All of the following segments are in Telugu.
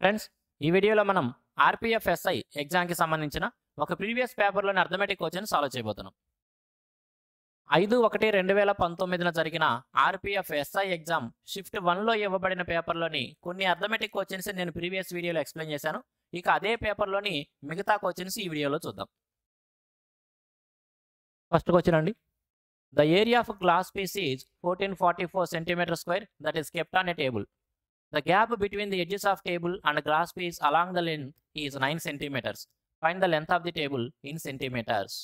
ఫ్రెండ్స్, ఈ వీడియోలో మనం ఆర్పిఎఫ్ ఎస్ఐ ఎగ్జామ్కి సంబంధించిన ఒక ప్రీవియస్ పేపర్లోని అర్థమెటిక్ క్వశ్చన్ సాల్వ్ చేయబోతున్నాం. 5/1/2019 జరిగిన ఆర్పిఎఫ్ ఎస్ఐ ఎగ్జామ్ షిఫ్ట్ 1లో ఇవ్వబడిన పేపర్లోని కొన్ని అర్థమెటిక్ క్వశ్చన్స్ నేను ప్రీవియస్ వీడియోలో ఎక్స్ప్లెయిన్ చేశాను. ఇక అదే పేపర్లోని మిగతా క్వశ్చన్స్ ఈ వీడియోలో చూద్దాం. ఫస్ట్ క్వశ్చన్ అండి. The area of glass piece is 1444 cm² that is kept on a table. The gap between the edges of table and glass piece along the length is 9 cm. Find the length of the table in centimeters.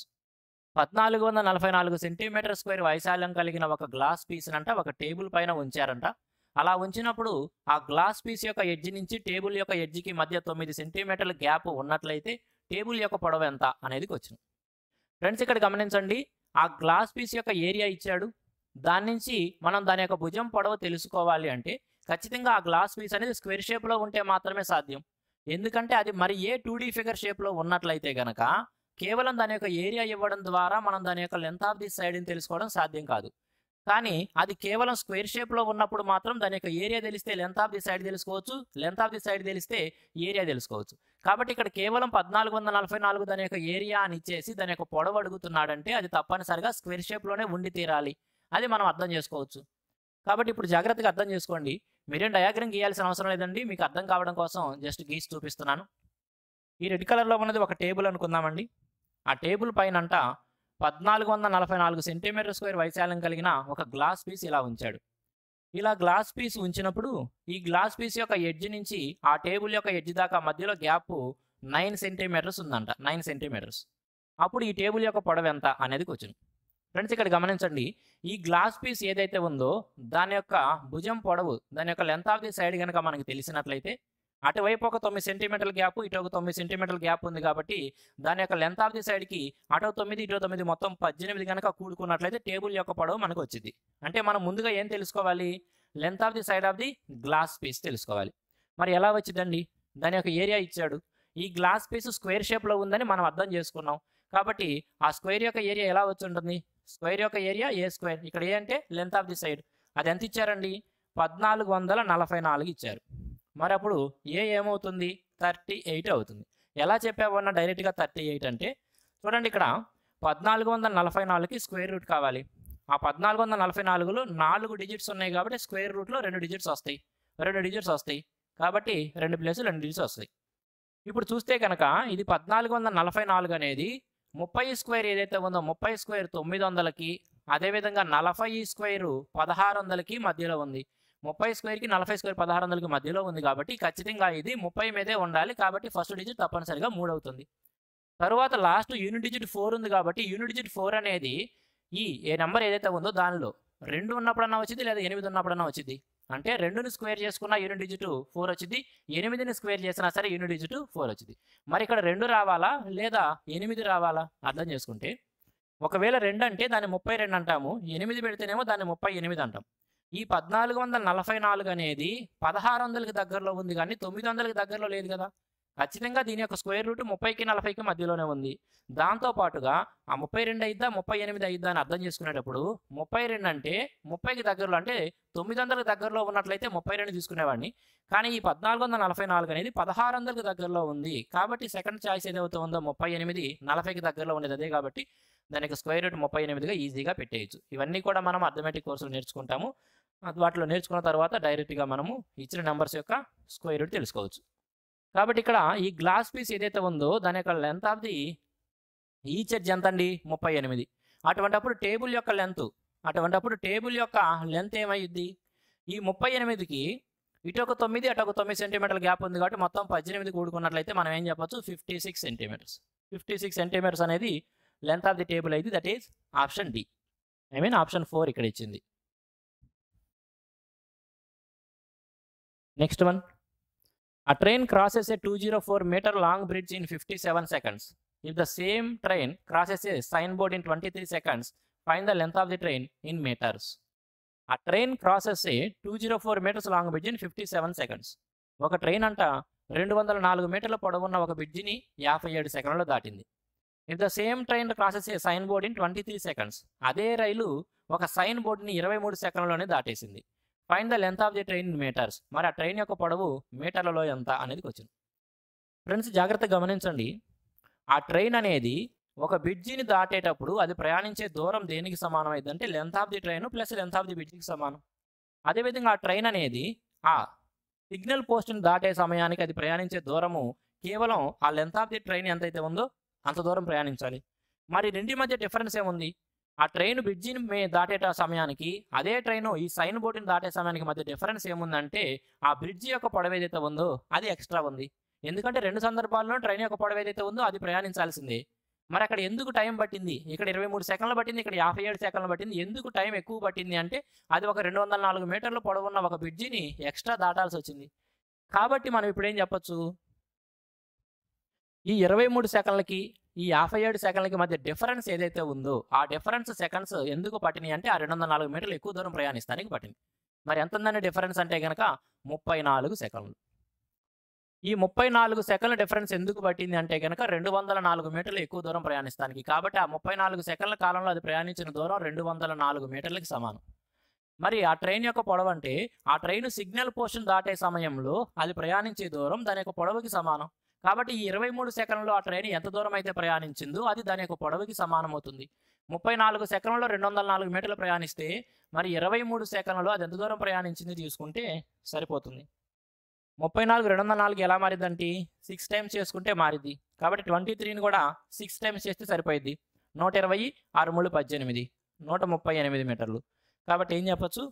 1444 cm² వైశాల్యం కలిగిన ఒక గ్లాస్ పీస్ అంట ఒక టేబుల్ పైన ఉంచారంట. అలా ఉంచినప్పుడు ఆ గ్లాస్ పీస్ యొక్క ఎడ్జ్ నుంచి టేబుల్ యొక్క ఎడ్జ్కి మధ్య 9 సెంటీమీటర్ల గ్యాప్ ఉన్నట్లయితే టేబుల్ యొక్క పొడవు ఎంత అనేది క్వశ్చన్. ఫ్రెండ్స్, ఇక్కడ గమనించండి, ఆ గ్లాస్ పీస్ యొక్క ఏరియా ఇచ్చాడు. దాని నుంచి మనం దాని యొక్క భుజం పొడవు తెలుసుకోవాలి అంటే ఖచ్చితంగా ఆ గ్లాస్ పీస్ అనేది స్క్వేర్ షేప్లో ఉంటే మాత్రమే సాధ్యం. ఎందుకంటే అది మరి ఏ 2D ఫిగర్ షేప్లో ఉన్నట్లయితే కనుక కేవలం దాని యొక్క ఏరియా ఇవ్వడం ద్వారా మనం దాని యొక్క లెంత్ ఆఫ్ ది సైడ్ని తెలుసుకోవడం సాధ్యం కాదు. కానీ అది కేవలం స్క్వేర్ షేప్లో ఉన్నప్పుడు మాత్రం దాని యొక్క ఏరియా తెలిస్తే లెంత్ ఆఫ్ ది సైడ్ తెలుసుకోవచ్చు, లెంత్ ఆఫ్ ది సైడ్ తెలిస్తే ఏరియా తెలుసుకోవచ్చు. కాబట్టి ఇక్కడ కేవలం 1444 దాని యొక్క ఏరియా అని ఇచ్చేసి దాని యొక్క పొడవు అడుగుతున్నాడంటే అది తప్పనిసరిగా స్క్వేర్ షేప్లోనే ఉండి తీరాలి. అది మనం అర్థం చేసుకోవచ్చు. కాబట్టి ఇప్పుడు జాగ్రత్తగా అర్థం చేసుకోండి. మీరేం డయాగ్రామ్ గీయాల్సిన అవసరం లేదండి, మీకు అర్థం కావడం కోసం జస్ట్ గీసి చూపిస్తున్నాను. ఈ రెడ్ కలర్లో ఉన్నది ఒక టేబుల్ అనుకుందామండి. ఆ టేబుల్ పైన అంట 1444 cm² వైశాల్యం కలిగిన ఒక గ్లాస్ పీస్ ఇలా ఉంచాడు. ఇలా గ్లాస్ పీస్ ఉంచినప్పుడు ఈ గ్లాస్ పీస్ యొక్క ఎడ్జ్ నుంచి ఆ టేబుల్ యొక్క ఎడ్జ్ దాకా మధ్యలో గ్యాప్ 9 సెంటీమీటర్స్ ఉందంట. 9 సెంటీమీటర్స్. అప్పుడు ఈ టేబుల్ యొక్క పొడవు ఎంత అనేది క్వశ్చన్. ఫ్రెండ్స్, ఇక్కడ గమనించండి, ఈ గ్లాస్ పీస్ ఏదైతే ఉందో దాని యొక్క భుజం పొడవు, దాని యొక్క లెంత్ ఆఫ్ ది సైడ్ కనుక మనకి తెలిసినట్లయితే అటువైపు ఒక 9 సెంటీమీటర్ల గ్యాప్, ఇటు ఒక 9 సెంటీమీటర్ల గ్యాప్ ఉంది. కాబట్టి దాని యొక్క లెంత్ ఆఫ్ ది సైడ్కి అటు 9 ఇటు 9 మొత్తం 18 కనుక కూడుకున్నట్లయితే టేబుల్ యొక్క పొడవు మనకు వచ్చింది. అంటే మనం ముందుగా ఏం తెలుసుకోవాలి? Length of the side of the glass piece తెలుసుకోవాలి. మరి ఎలా వచ్చిందండి? దాని యొక్క ఏరియా ఇచ్చాడు. ఈ గ్లాస్ పీస్ స్క్వేర్ షేప్లో ఉందని మనం అర్థం చేసుకున్నాం. కాబట్టి ఆ స్క్వేర్ యొక్క ఏరియా ఎలా వచ్చి ఉంటుంది? స్క్వేర్ యొక్క ఏరియా ఏ స్క్వేర్. ఇక్కడ ఏ అంటే లెంత్ ఆఫ్ ది సైడ్. అది ఎంత ఇచ్చారండి? 1444 ఇచ్చారు. మరి అప్పుడు ఏ ఏమవుతుంది? 38 అవుతుంది. ఎలా చెప్పామన్నా డైరెక్ట్గా 38 అంటే చూడండి, ఇక్కడ 1444కి స్క్వేర్ రూట్ కావాలి. ఆ 1444లో 4 డిజిట్స్ ఉన్నాయి కాబట్టి స్క్వేర్ రూట్లో 2 డిజిట్స్ వస్తాయి. 2 డిజిట్స్ వస్తాయి కాబట్టి 2 ప్లస్ 2 డిజిట్స్ వస్తాయి. ఇప్పుడు చూస్తే కనుక ఇది 1444 అనేది 30 స్క్వేర్ ఏదైతే ఉందో 30 స్క్వేర్ 900కి, అదేవిధంగా 40 స్క్వేర్ 1600కి మధ్యలో ఉంది. 30 స్క్వేర్కి 40 స్క్వేర్ 1600కి మధ్యలో ఉంది కాబట్టి ఖచ్చితంగా ఇది 30 మీదే ఉండాలి. కాబట్టి ఫస్ట్ డిజిట్ తప్పనిసరిగా 3 అవుతుంది. తరువాత లాస్ట్ యూనిట్ డిజిట్ 4 ఉంది కాబట్టి యూనిట్ డిజిట్ 4 అనేది ఈ ఏ నెంబర్ ఏదైతే ఉందో దానిలో 2 ఉన్నప్పుడన్నా వచ్చింది, లేదా 8 ఉన్నప్పుడన్నా వచ్చింది. అంటే 2ని స్క్వేర్ చేసుకున్న యూనిట్ డిజిట్ 4 వచ్చింది, 8ని స్క్వేర్ చేసినా సరే యూనిట్ డిజిట్ 4 వచ్చింది. మరి ఇక్కడ 2 రావాలా లేదా 8 రావాలా? అర్థం చేసుకుంటే ఒకవేళ 2 అంటే దాన్ని 32 అంటాము, 8 పెడితేనేమో దాన్ని 38 అంటాం. ఈ 1444 అనేది 1600కి దగ్గరలో ఉంది కానీ 900కి దగ్గరలో లేదు కదా. ఖచ్చితంగా దీని యొక్క స్క్వేర్ రూట్ 30కి 40కి మధ్యలోనే ఉంది. దాంతోపాటుగా ఆ 32 అయిద్దా 38 అయిద్దా అని అర్థం చేసుకునేటప్పుడు 32 అంటే 30కి దగ్గరలో, అంటే 900కి దగ్గరలో ఉన్నట్లయితే 32 తీసుకునేవాడిని. కానీ ఈ 1444 అనేది 1600కి దగ్గరలో ఉంది కాబట్టి సెకండ్ ఛాయిస్ ఏదైతే ఉందో 38 40కి దగ్గరలో ఉండేది అదే కాబట్టి దానికి స్క్వేర్ రూట్ 38గా ఈజీగా పెట్టేయచ్చు. ఇవన్నీ కూడా మనం అర్థమెటిక్ కోర్సులు నేర్చుకుంటాము. వాటిలో నేర్చుకున్న తర్వాత డైరెక్ట్గా మనము ఇచ్చిన నెంబర్స్ యొక్క స్క్వేర్ రూట్ తెలుసుకోవచ్చు. కాబట్టి ఇక్కడ ఈ గ్లాస్ పీస్ ఏదైతే ఉందో దాని యొక్క length of the each edge ఎంత అండి? 38. అటువంటప్పుడు టేబుల్ యొక్క లెంత్ ఏమయ్యిద్ది? ఈ 38కి ఇటు ఒక 9 అటు ఒక 9 సెంటీమీటర్ల గ్యాప్ ఉంది కాబట్టి మొత్తం 18 కూడుకున్నట్లయితే మనం ఏం చెప్పచ్చు? 56 సెంటీమీటర్స్. 56 సెంటీమీటర్స్ అనేది లెంత్ ఆఫ్ ది టేబుల్ అయితే that is option D. Option 4 ఇక్కడ ఇచ్చింది. Next one. A train crosses a 204 meter long bridge in 57 seconds. If the same train crosses a signboard in 23 seconds, find the length of the train in meters. A train crosses a 204 meters long bridge in 57 seconds. ఒక ట్రైన్ అంట 204 మీటర్ల పొడవున్న ఒక బ్రిడ్జిని 57 సెకండ్లలో దాటింది. If the same train crosses a signboard in 23 seconds, అదే రైలు ఒక సైన్ బోర్డుని 23 సెకండ్లలోనే దాటేసింది. Find the length of the train in metres. మరి ఆ ట్రైన్ యొక్క పొడవు మీటర్లలో ఎంత అనేది క్వశ్చన్. ఫ్రెండ్స్ జాగ్రత్తగా గమనించండి. ఆ ట్రైన్ అనేది ఒక బ్రిడ్జిని దాటేటప్పుడు అది ప్రయాణించే దూరం దేనికి సమానం అయిందంటే length of the train plus length of the బ్రిడ్జికి సమానం. అదేవిధంగా ఆ ట్రైన్ అనేది ఆ సిగ్నల్ పోస్ట్ని దాటే సమయానికి అది ప్రయాణించే దూరము కేవలం ఆ లెంత్ ఆఫ్ ది ట్రైన్ ఎంతైతే ఉందో అంత దూరం ప్రయాణించాలి. మరి రెండి మధ్య డిఫరెన్స్ ఏముంది? ఆ ట్రైన్ బ్రిడ్జిని దాటేట సమయానికి అదే ట్రైన్ ఈ సైన్ బోర్డుని దాటే సమయానికి మధ్య డిఫరెన్స్ ఏముందంటే ఆ బ్రిడ్జి యొక్క పొడవు ఏదైతే ఉందో అది ఎక్స్ట్రా ఉంది. ఎందుకంటే రెండు సందర్భాల్లో ట్రైన్ యొక్క పొడవు ఏదైతే ఉందో అది ప్రయాణించాల్సిందే. మరి అక్కడ ఎందుకు టైం పట్టింది? ఇక్కడ 23 సెకండ్లు పట్టింది, ఇక్కడ 57 సెకండ్లు పట్టింది. ఎందుకు టైం ఎక్కువ పట్టింది అంటే అది ఒక 204 మీటర్ల పొడవున్న ఒక బ్రిడ్జిని ఎక్స్ట్రా దాటాల్సి వచ్చింది. కాబట్టి మనం ఇప్పుడు ఏం చెప్పొచ్చు? ఈ 23 సెకండ్లకి ఈ 57 సెకండ్లకి మధ్య డిఫరెన్స్ ఏదైతే ఉందో ఆ డిఫరెన్స్ సెకండ్స్ ఎందుకు పట్టినాయి అంటే ఆ 204 మీటర్లు ఎక్కువ దూరం ప్రయాణిస్తానికి పట్టింది. మరి ఎంత ఉందని డిఫరెన్స్ అంటే కనుక 34 సెకండ్లు. ఈ 34 సెకండ్ల డిఫరెన్స్ ఎందుకు పట్టింది అంటే కనుక 204 మీటర్లు ఎక్కువ దూరం ప్రయాణిస్తానికి. కాబట్టి ఆ 34 సెకండ్ల కాలంలో అది ప్రయాణించిన దూరం 204 మీటర్లకి సమానం. మరి ఆ ట్రైన్ యొక్క పొడవు అంటే ఆ ట్రైన్ సిగ్నల్ పోస్ట్ని దాటే సమయంలో అది ప్రయాణించే దూరం దాని యొక్క పొడవుకి సమానం. కాబట్టి ఈ 23 సెకండ్లలో ఆ ట్రైన్ ఎంత దూరం అయితే ప్రయాణించిందో అది దాని యొక్క పొడవుకి సమానం అవుతుంది. 34 సెకండ్లలో 204 మీటర్లు ప్రయాణిస్తే మరి 23 సెకండ్లలో అది ఎంత దూరం ప్రయాణించింది తీసుకుంటే సరిపోతుంది. 34 204 ఎలా మారిద్దంటే 6 టైమ్స్ చేసుకుంటే మారిద్ది. కాబట్టి 23ని కూడా 6 టైమ్స్ చేస్తే సరిపోయిద్ది. 120 6 3 18 138 మీటర్లు. కాబట్టి ఏం చెప్పొచ్చు?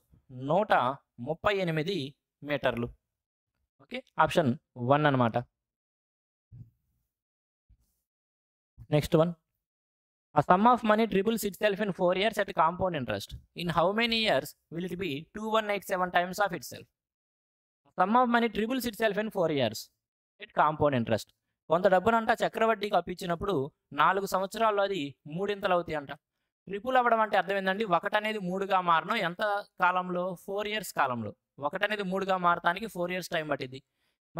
138 మీటర్లు. ఓకే, ఆప్షన్ 1 అనమాట. Next one. A sum of money triples itself in 4 years at compound interest. In how many years will it be 2187 times of itself? A sum of money triples itself in 4 years at compound interest. కొంత డబ్బునంట చక్రవడ్డీకి అప్పించినప్పుడు 4 సంవత్సరాల్లో అది మూడింతలు అవుతాయి అంట. ట్రిపుల్ అవ్వడం అంటే అర్థం ఏంటండి? 1 అనేది 3గా మారడం ఎంత కాలంలో? 4 ఇయర్స్ కాలంలో. 1 అనేది 3గా మారటానికి 4 ఇయర్స్ టైం పట్టింది.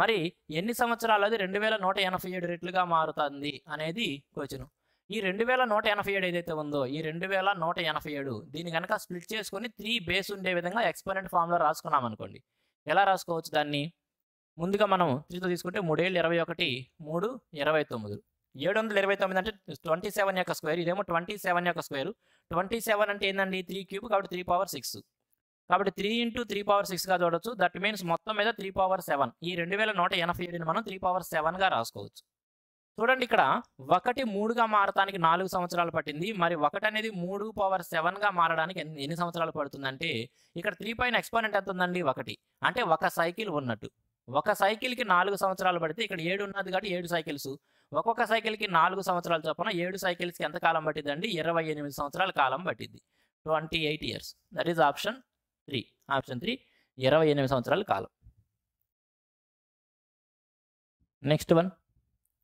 మరి ఎన్ని సంవత్సరాలు? అది 2187 రెట్లుగా మారుతుంది అనేది క్వశ్చన్. ఈ 2187 ఏదైతే ఉందో ఈ 2187 దీన్ని కనుక స్ప్లిట్ చేసుకొని 3 బేస్ ఉండే విధంగా ఎక్స్పోనెంట్ ఫామ్లో రాసుకున్నాం అనుకోండి. ఎలా రాసుకోవచ్చు దాన్ని? ముందుగా మనం 3తో తీసుకుంటే 3 ఏళ్ళు 21 3 29 729 అంటే 27 యొక్క స్క్వేర్. ఇదేమో 27 యొక్క స్క్వేర్. 27 అంటే ఏంటండి? 3 క్యూబ్ కాబట్టి 3 పవర్ 6. కాబట్టి 3 × 3 పవర్ 6గా చూడవచ్చు. దట్ మీన్స్ మొత్తం మీద 3 పవర్ 7. ఈ 2187ని మనం 3 పవర్ 7గా రాసుకోవచ్చు. చూడండి, ఇక్కడ 1 3గా మారటానికి 4 సంవత్సరాలు పట్టింది. మరి 1 అనేది 3 పవర్ 7గా మారడానికి ఎన్ని సంవత్సరాలు పడుతుందంటే ఇక్కడ 3 పైన ఎక్స్పోనెంట్ ఎంత ఉందండి? 1. అంటే 1 సైకిల్ ఉన్నట్టు. 1 సైకిల్కి 4 సంవత్సరాలు పడితే ఇక్కడ 7 ఉన్నది కాబట్టి 7 సైకిల్స్. ఒక్కొక్క సైకిల్కి 4 సంవత్సరాల చొప్పున 7 సైకిల్స్కి ఎంత కాలం పట్టిందండి? 28 సంవత్సరాల కాలం పట్టింది. 28 years. That is option 3. Option 3 28 సంవత్సరాల కాలం. Next one.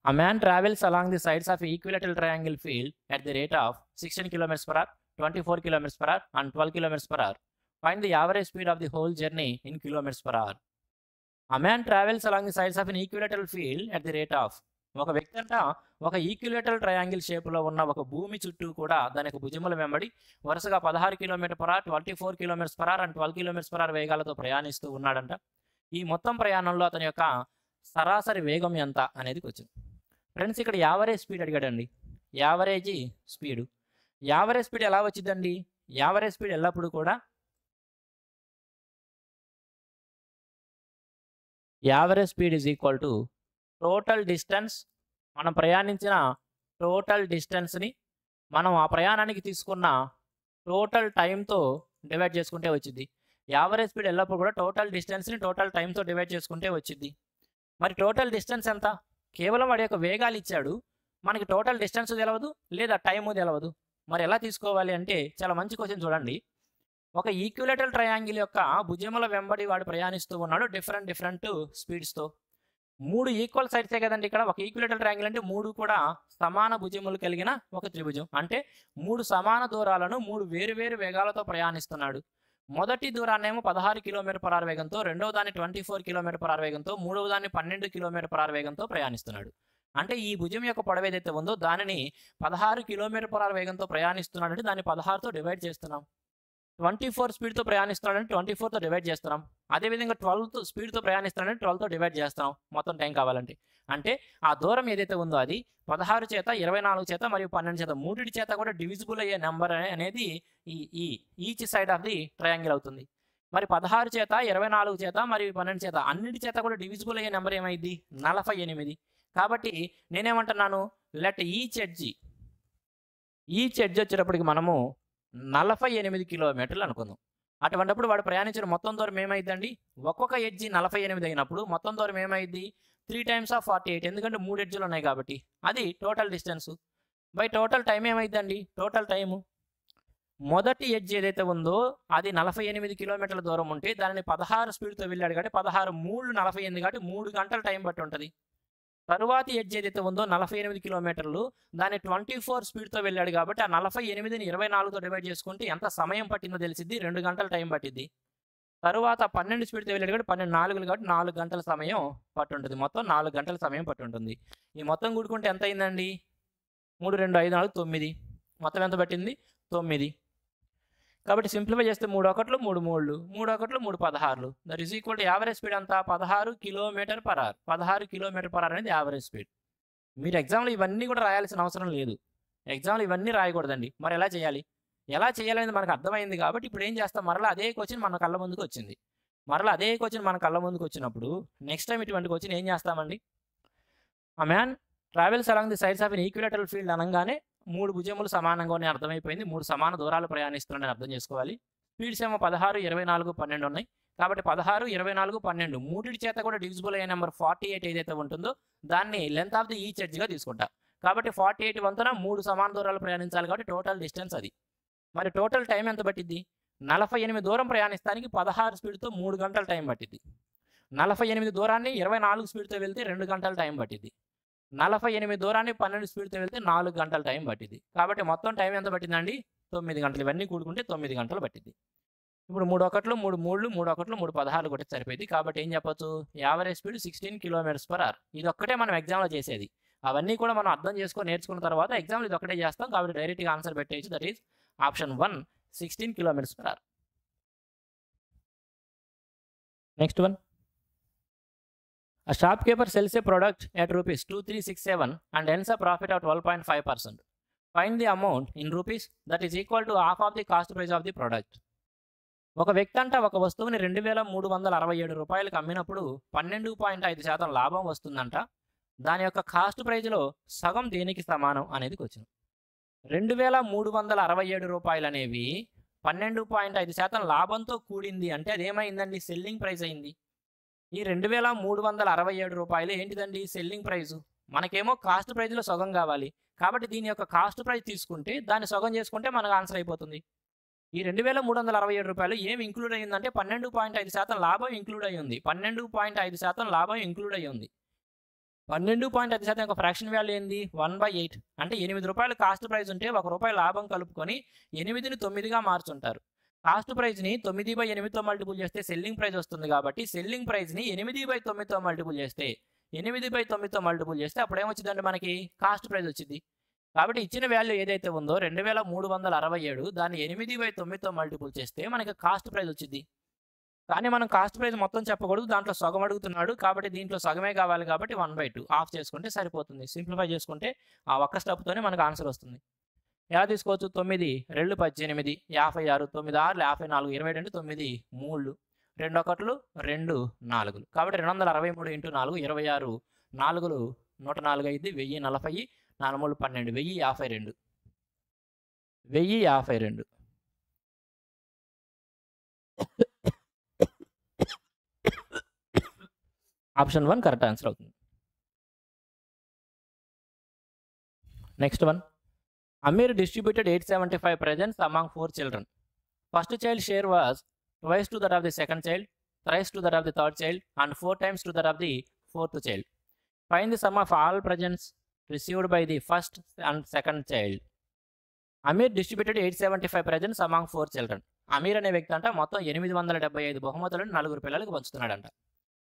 A man travels along the sides of equilateral triangle field at the rate of 16 km/h, 24 km/h and 12 km/h. Find the average speed of the whole journey in km/h. A man travels along the sides of an equilateral field at the rate of. ఒక వ్యక్తి అంట ఒక ఈక్యులేటరల్ ట్రయాంగిల్ షేప్లో ఉన్న ఒక భూమి చుట్టూ కూడా దాని యొక్క భుజముల వెంబడి వరుసగా 16 km/h, 24 km/h అండ్ 12 km/h వేగాలతో ప్రయాణిస్తూ ఉన్నాడంట. ఈ మొత్తం ప్రయాణంలో అతని యొక్క సరాసరి వేగం ఎంత అనేది క్వశ్చన్. ఫ్రెండ్స్, ఇక్కడ యావరేజ్ స్పీడ్ అడిగాడండి. Average speed. యావరేజ్ స్పీడ్ ఎలా వచ్చిందండి? యావరేజ్ స్పీడ్ ఎల్లప్పుడూ కూడా average speed is equal to total distance. మనం ప్రయాణించిన టోటల్ డిస్టెన్స్ని మనం ఆ ప్రయాణానికి తీసుకున్న టోటల్ టైంతో డివైడ్ చేసుకుంటే వచ్చింది. యావరేజ్ స్పీడ్ ఎల్లప్పుడు కూడా టోటల్ డిస్టెన్స్ని టోటల్ టైంతో డివైడ్ చేసుకుంటే వచ్చింది. మరి టోటల్ డిస్టెన్స్ ఎంత? కేవలం వాడి యొక్క వేగాలు ఇచ్చాడు, మనకి టోటల్ డిస్టెన్స్ తెలవదు లేదా టైము తెలవదు. మరి ఎలా తీసుకోవాలి అంటే చాలా మంచి క్వశ్చన్ చూడండి. ఒక ఈక్యులేటరల్ ట్రయాంగిల్ యొక్క భుజముల వెంబడి వాడు ప్రయాణిస్తూ ఉన్నాడు డిఫరెంట్ స్పీడ్స్తో. 3 ఈక్వల్ సైడ్సే కదండి. ఇక్కడ ఒక ఈక్యులేటరల్ ట్రయాంగిల్ అంటే 3 కూడా సమాన భుజములు కలిగిన ఒక త్రిభుజం. అంటే 3 సమాన దూరాలను 3 వేరు వేగాలతో ప్రయాణిస్తున్నాడు. మొదటి దూరాన్నేమో 16 km/h వేగంతో, రెండవ దాన్ని 24 km/h వేగంతో, మూడవ దాన్ని 12 km/h వేగంతో ప్రయాణిస్తున్నాడు. అంటే ఈ భుజం యొక్క పొడవు ఏదైతే ఉందో దానిని 16 km/h వేగంతో ప్రయాణిస్తున్నాడు అంటే దాన్ని 16తో డివైడ్ చేస్తున్నాం. 24 స్పీడ్తో ప్రయాణిస్తున్నాడంటే 24తో డివైడ్ చేస్తున్నాం. అదేవిధంగా 12 స్పీడ్తో ప్రయాణిస్తున్నాడంటే 12తో డివైడ్ చేస్తాం మొత్తం టైం కావాలంటే. అంటే ఆ దూరం ఏదైతే ఉందో అది 16 చేత, 24 చేత మరియు 12 చేత మూడిటి చేత కూడా డివిజిబుల్ అయ్యే నెంబర్ అనేది ఈ each side of the triangle అవుతుంది. మరి 16 చేత, 24 చేత మరియు 12 చేత అన్నిటి చేత కూడా డివిజిబుల్ అయ్యే నెంబర్ ఏమైంది? 48. కాబట్టి నేనేమంటున్నాను, లెట్ ఈచ్ ఎడ్జ్ వచ్చేటప్పటికి మనము 48 కిలోమీటర్లు అనుకుందాం. అటువంటిప్పుడు వాడు ప్రయాణించిన మొత్తం దూరం ఏమైందండి? ఒక్కొక్క ఎడ్జి 48 అయినప్పుడు మొత్తం దూరం ఏమైంది? 3 times of 48, ఎందుకంటే 3 ఎడ్జులు ఉన్నాయి కాబట్టి. అది total distance by total time ఏమైందండి? టోటల్ టైము మొదటి ఎడ్జ్ ఏదైతే ఉందో అది 48 కిలోమీటర్ల దూరం ఉంటే దానిని 16 స్పీడ్తో వెళ్ళాడు కాబట్టి 16 3 48 కాబట్టి 3 గంటల టైం బట్టి ఉంటుంది. తరువాతి ఎడ్జ్ ఏదైతే ఉందో 48 కిలోమీటర్లు దాన్ని 24 స్పీడ్తో వెళ్ళాడు కాబట్టి ఆ 48ని 24తో డివైడ్ చేసుకుంటే ఎంత సమయం పట్టిందో తెలిసిద్ది, 2 గంటల టైం పట్టింది. తరువాత 12 స్పీడ్తో వెళ్ళాడు కాబట్టి 12 4 కాబట్టి 4 గంటల సమయం పట్టుంటుంది. మొత్తం 4 గంటల సమయం పట్టుంటుంది. ఈ మొత్తం కూడుకుంటే ఎంత అయిందండి? 3 2 5 4 9. మొత్తం ఎంత పట్టింది? 9. కాబట్టి సింప్లిఫై చేస్తే 3 1 3 3 3 1 3 16. That is equal to average speed అంతా 16 km/h. 16 km/h అనేది యావరేజ్ స్పీడ్. మీరు ఎగ్జామ్లో ఇవన్నీ కూడా రాయాల్సిన అవసరం లేదు. ఎగ్జామ్లో ఇవన్నీ రాయకూడదండి. మరి ఎలా చేయాలి? ఎలా చేయాలనేది మనకు అర్థమైంది కాబట్టి ఇప్పుడు ఏం చేస్తాం, మరలా అదే క్వశ్చన్ మన కళ్ళ ముందుకు వచ్చింది. మరలా అదే క్వశ్చన్ మన కళ్ళ ముందుకు వచ్చినప్పుడు నెక్స్ట్ టైం ఇటువంటి క్వశ్చన్ ఏం చేస్తామండి? A man travels along the sides of an equilateral field అనగానే 3 భుజములు సమానంగా ఉన్నాయి అర్థమైపోయింది. 3 సమాన దూరాలు ప్రయాణిస్తున్నాడని అర్థం చేసుకోవాలి. స్పీడ్స్ ఏమో 16 24 12 ఉన్నాయి కాబట్టి 16 24 12 మూడిటి చేత కూడా డివిజిబుల్ అయ్యే నెంబర్ 48 ఏదైతే ఉంటుందో దాన్ని లెంత్ ఆఫ్ ది ఈచ్ ఎడ్జ్గా తీసుకుంటా. కాబట్టి 48 వంతున 3 సమాన దూరాలు ప్రయాణించాలి కాబట్టి టోటల్ డిస్టెన్స్ అది. మరి టోటల్ టైం ఎంత పట్టిద్ది? 48 దూరం ప్రయాణిస్తానికి 16 స్పీడ్తో 3 గంటల టైం పట్టిద్ది. 48 దూరాన్ని 24 స్పీడ్తో వెళ్తే 2 గంటల టైం పట్టిద్ది. 48 దూరాన్ని 12 స్పీడ్తో వెళ్తే 4 గంటల టైం పట్టింది. కాబట్టి మొత్తం టైం ఎంత పట్టిందండి? 9 గంటలు. ఇవన్నీ కూడుకుంటే 9 గంటలు పట్టింది. ఇప్పుడు 3 1 3 3 3 1 3 16 కొట్టి సరిపోయింది. కాబట్టి ఏం చెప్పొచ్చు? Average speed 16 km/h. ఇది ఒక్కటే మనం ఎగ్జామ్లో చేసేది. అవన్నీ కూడా మనం అర్థం చేసుకొని నేర్చుకున్న తర్వాత ఎగ్జామ్లో ఇది ఒక్కటే చేస్తాం కాబట్టి డైరెక్ట్గా ఆన్సర్ పెట్టేయచ్చు. That is option 1 16 km/h. Next one. A shopkeeper sells a product at rupees 2367 and earns a profit of 12.5%. Find the amount in rupees that is equal to half of the cost price of the product. ఒక వ్యక్తి అంట ఒక వస్తువుని 2367 రూపాయలకు అమ్మినప్పుడు 12.5% లాభం వస్తుందంట. దాని యొక్క కాస్ట్ ప్రైజ్లో సగం దేనికి సమానం అనేది క్వశ్చన్. 2367 రూపాయలు అనేవి 12.5% లాభంతో కూడింది అంటే అదేమైందండి? సెల్లింగ్ ప్రైస్ అయింది. ఈ 2367 రూపాయలు ఏంటిదండి? Selling price. మనకేమో కాస్ట్ ప్రైజ్లో సగం కావాలి కాబట్టి దీని యొక్క కాస్ట్ ప్రైస్ తీసుకుంటే దాన్ని సగం చేసుకుంటే మనకు ఆన్సర్ అయిపోతుంది. ఈ 2367 రూపాయలు ఏమి ఇంక్లూడ్ అయ్యిందంటే 12.5% లాభం ఇంక్లూడ్ అయ్యి ఉంది. 12.5% లాభం ఇంక్లూడ్ అయ్యి ఉంది. 12.5% యొక్క ఫ్రాక్షన్ వాల్యూ ఏంది? 1/8. అంటే 8 రూపాయలు కాస్ట్ ప్రైస్ ఉంటే 1 రూపాయి లాభం కలుపుకొని 8ని 9గా మార్చుంటారు. కాస్ట్ ప్రైజ్ని 9/8తో మల్టిపుల్ చేస్తే సెల్లింగ్ ప్రైస్ వస్తుంది కాబట్టి సెల్లింగ్ ప్రైజ్ని 8/9తో మల్టిపుల్ చేస్తే 8/9తో మల్టిపుల్ చేస్తే అప్పుడు ఏమొచ్చిందంటే మనకి కాస్ట్ ప్రైస్ వచ్చింది. కాబట్టి ఇచ్చిన వాల్యూ ఏదైతే ఉందో 2367 దాన్ని 8/9తో మల్టిపుల్ చేస్తే మనకి కాస్ట్ ప్రైస్ వచ్చింది. కానీ మనం కాస్ట్ ప్రైస్ మొత్తం చెప్పకూడదు, దాంట్లో సగం అడుగుతున్నాడు కాబట్టి దీంట్లో సగమే కావాలి కాబట్టి 1/2 ఆఫ్ చేసుకుంటే సరిపోతుంది. సింప్లిఫై చేసుకుంటే ఆ ఒక్క స్టెప్తోనే మనకు ఆన్సర్ వస్తుంది. ఎలా తీసుకోవచ్చు? 9 2 18 56 9 6 54 22 9 3 2 1 2 4 కాబట్టి 263 × 4 26 4 104 అయింది. 1040 4 3 12 1052 1052. ఆప్షన్ 1 కరెక్ట్ ఆన్సర్ అవుతుంది. Next one. Amir distributed 875 presents among 4 children. First child share was twice to that of the second child, thrice to that of the third child, and 4 times to that of the fourth child. Find the sum of all presents received by the first and second child. Amir distributed 875 presents among 4 children. Aamir అనే వ్యక్తి అంట మొత్తం 875 బహుమతులను 4 పిల్లలకు పంచుతున్నాడంట.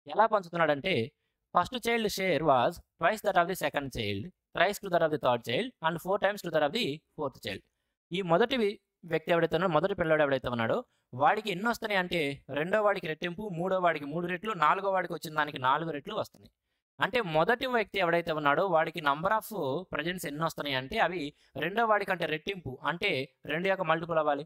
ఎలా పంచుతున్నాడంటే first child share was twice that of the second child, thrice to that of the third child and 4 times to that of the fourth child. ఈ మొదటి వ్యక్తి ఎవడైతే ఉన్నాడో, మొదటి పిల్లవాడు ఎవడైతే ఉన్నాడో వాడికి ఎన్ని వస్తున్నాయి అంటే రెండో వాడికి రెట్టింపు, మూడో వాడికి 3 రెట్లు, నాలుగో వాడికి వచ్చిన దానికి 4 రెట్లు వస్తున్నాయి. అంటే మొదటి వ్యక్తి ఎవడైతే ఉన్నాడో వాడికి నంబర్ ఆఫ్ ప్రజెంట్స్ ఎన్ని వస్తున్నాయి అంటే అవి రెండో వాడికంటే రెట్టింపు అంటే 2 యొక్క మల్టిపుల్ అవ్వాలి.